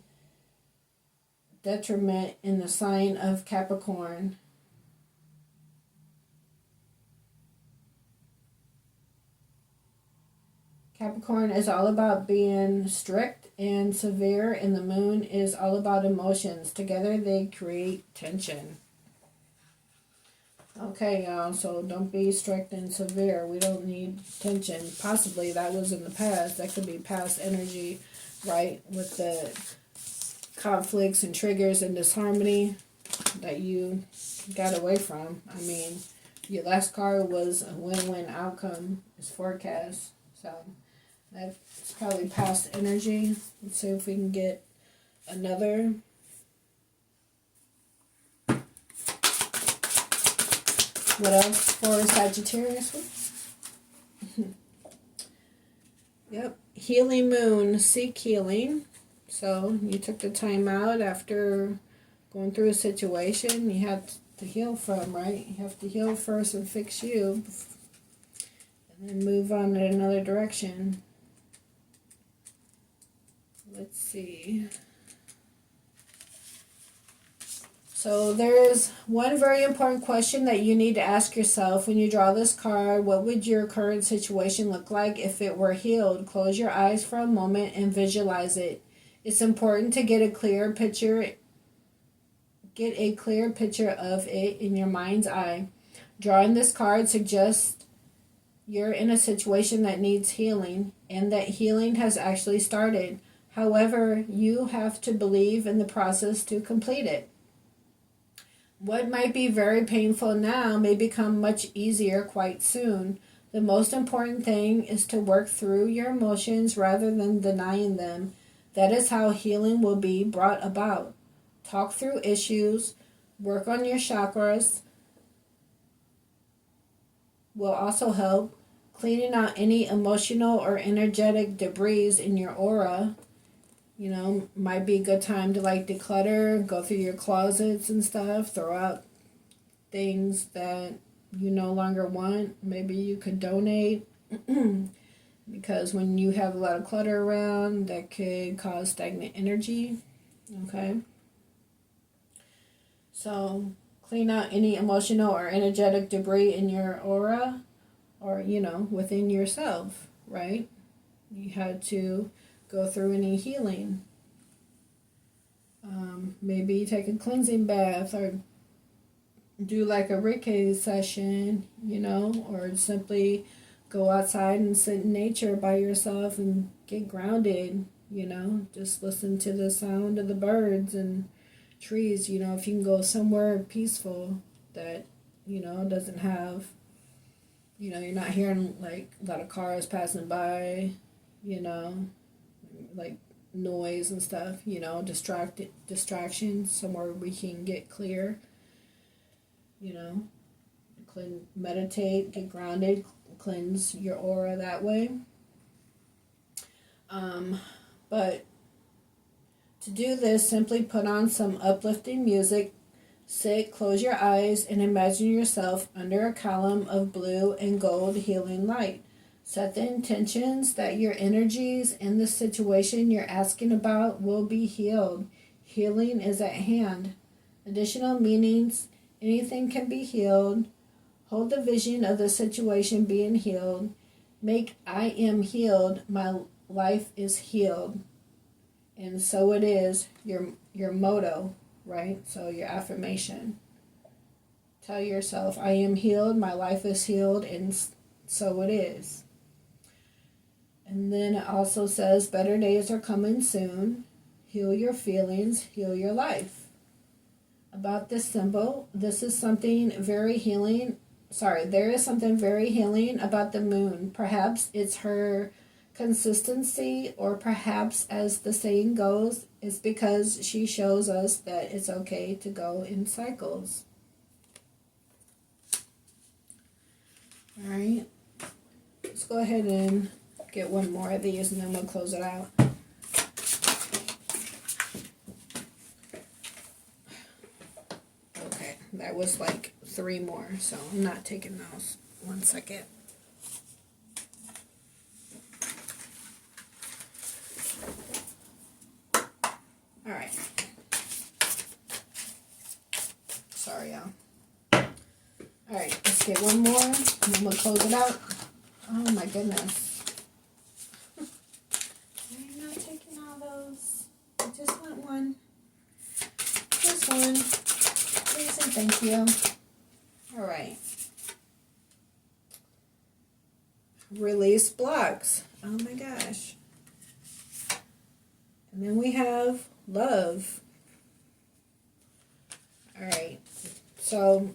detriment in the sign of Capricorn. Capricorn is all about being strict and severe, and the moon is all about emotions. Together they create tension. Okay, y'all, so don't be strict and severe. We don't need tension. Possibly that was in the past. That could be past energy, right? With the conflicts and triggers and disharmony that you got away from. I mean, your last card was a win-win outcome. It's forecast. So that's probably past energy. Let's see if we can get another. What else for Sagittarius? Yep. Healing moon. Seek healing. So you took the time out after going through a situation you have to heal from, right? You have to heal first and fix you. And then move on in another direction. Let's see. So there's one very important question that you need to ask yourself when you draw this card. What would your current situation look like if it were healed? Close your eyes for a moment and visualize it. It's important to get a clear picture of it in your mind's eye. Drawing this card suggests you're in a situation that needs healing and that healing has actually started. However, you have to believe in the process to complete it. What might be very painful now may become much easier quite soon. The most important thing is to work through your emotions rather than denying them. That is how healing will be brought about. Talk through issues, work on your chakras will also help. Cleaning out any emotional or energetic debris in your aura, might be a good time to declutter, go through your closets and stuff, throw out things that you no longer want. Maybe you could donate because when you have a lot of clutter around, that could cause stagnant energy. Okay. So clean out any emotional or energetic debris in your aura or, within yourself, right? You had to go through any healing. Maybe take a cleansing bath or do a Reiki session, or simply go outside and sit in nature by yourself and get grounded, just listen to the sound of the birds and trees, if you can go somewhere peaceful that, doesn't have, you're not hearing a lot of cars passing by, noise and stuff, distractions, somewhere we can get clear, meditate, get grounded, cleanse your aura that way. But to do this, simply put on some uplifting music, sit, close your eyes, and imagine yourself under a column of blue and gold healing light. Set the intentions that your energies in the situation you're asking about will be healed. Healing is at hand. Additional meanings: anything can be healed. Hold the vision of the situation being healed. Make I am healed, my life is healed. And so it is, your motto, right? So your affirmation. Tell yourself, I am healed, my life is healed, and so it is. And then it also says, better days are coming soon. Heal your feelings, heal your life. About this symbol, there is something very healing about the moon. Perhaps it's her consistency, or perhaps, as the saying goes, it's because she shows us that it's okay to go in cycles. All right. Let's go ahead and get one more of these and then we'll close it out. Okay, that was like 3 more, so I'm not taking those. 1 second. Alright. Sorry, y'all. Alright, let's get one more and then we'll close it out. Oh my goodness. I'm not taking all those. I just want one. Just one. Please and thank you. Alright. Release blocks. Oh my gosh. And then we have love. Alright. So,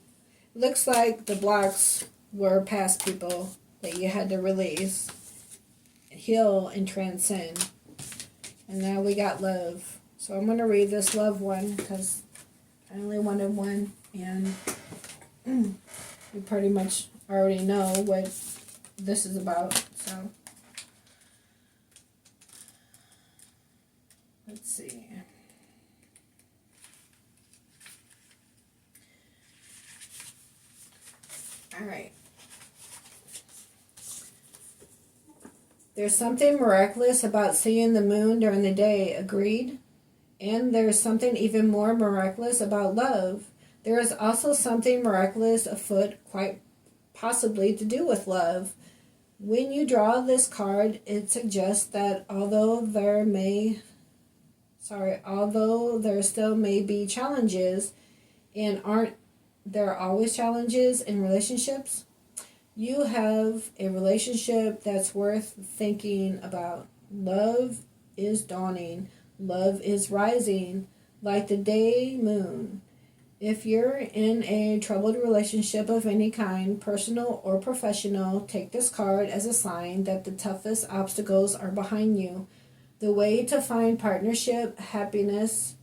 looks like the blocks were past people that you had to release, heal, and transcend. And now we got love. So I'm going to read this love one because I only wanted one. And we pretty much already know what this is about. So let's see. All right. There's something miraculous about seeing the moon during the day, agreed? And there's something even more miraculous about love. There is also something miraculous afoot, quite possibly to do with love. When you draw this card, it suggests that although there still may be challenges, and aren't there always challenges in relationships? You have a relationship that's worth thinking about. Love is dawning. Love is rising like the day moon. If you're in a troubled relationship of any kind, personal or professional, take this card as a sign that the toughest obstacles are behind you. The way to find partnership happiness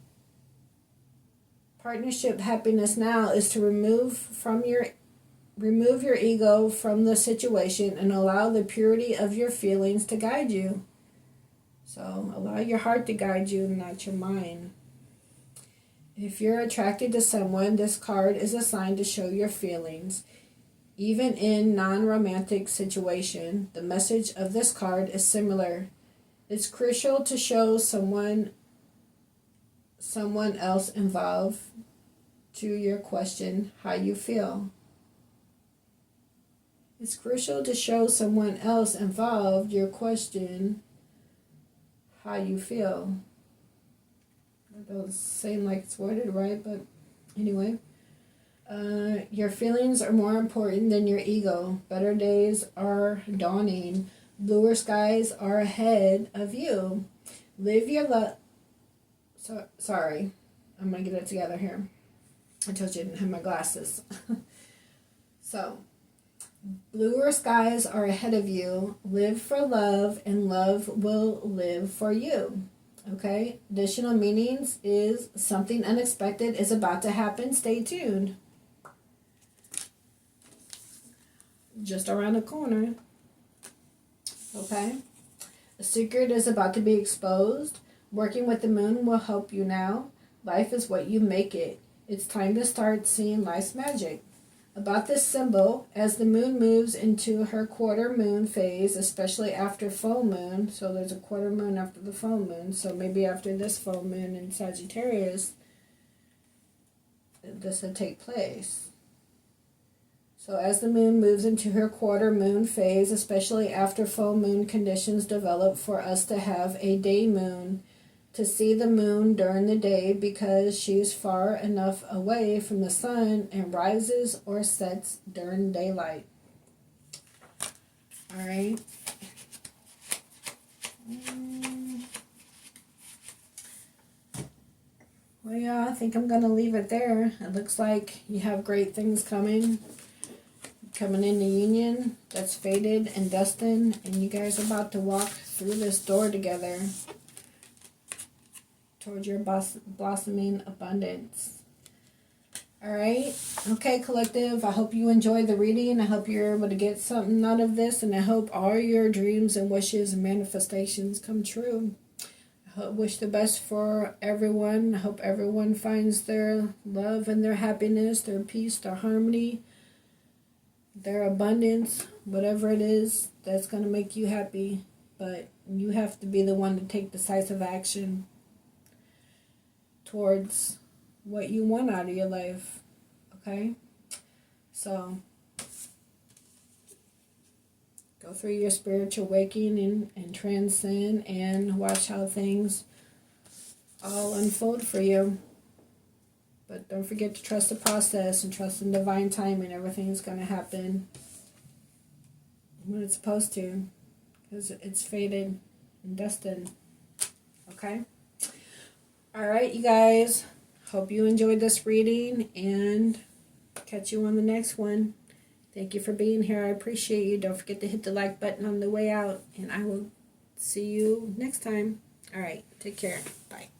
now is to remove your ego from the situation and allow the purity of your feelings to guide you. So allow your heart to guide you, not your mind. If you're attracted to someone, this card is a sign to show your feelings. Even in non-romantic situation, the message of this card is similar. It's crucial to show someone else involved to your question how you feel. It's crucial to show someone else involved your question how you feel. That doesn't seem like it's worded right, but anyway. Your feelings are more important than your ego. Better days are dawning. Bluer skies are ahead of you. Live your love. Sorry, I'm going to get it together here. I told you I didn't have my glasses. So, bluer skies are ahead of you. Live for love, and love will live for you. Okay? Additional meanings is something unexpected is about to happen. Stay tuned. Just around the corner. Okay? A secret is about to be exposed. Working with the moon will help you now. Life is what you make it. It's time to start seeing life's magic. About this symbol, as the moon moves into her quarter moon phase, especially after full moon, so there's a quarter moon after the full moon, so maybe after this full moon in Sagittarius, this will take place. So as the moon moves into her quarter moon phase, especially after full moon conditions develop for us to have a day moon, to see the moon during the day because she's far enough away from the sun and rises or sets during daylight. All right. Well, yeah, I think I'm going to leave it there. It looks like you have great things coming into union that's faded and destined, and you guys are about to walk through this door together towards your blossoming abundance. Alright, okay, collective, I hope you enjoyed the reading. I hope you're able to get something out of this, and I hope all your dreams and wishes and manifestations come true. I wish the best for everyone. I hope everyone finds their love and their happiness, their peace, their harmony, their abundance, whatever it is that's going to make you happy. But you have to be the one to take decisive action towards what you want out of your life. Okay? So, go through your spiritual awakening and transcend, and watch how things all unfold for you. But don't forget to trust the process and trust in divine timing. Everything's going to happen when it's supposed to, because it's fated and destined. Okay? Alright, you guys. Hope you enjoyed this reading, and catch you on the next one. Thank you for being here. I appreciate you. Don't forget to hit the like button on the way out, and I will see you next time. Alright, take care. Bye.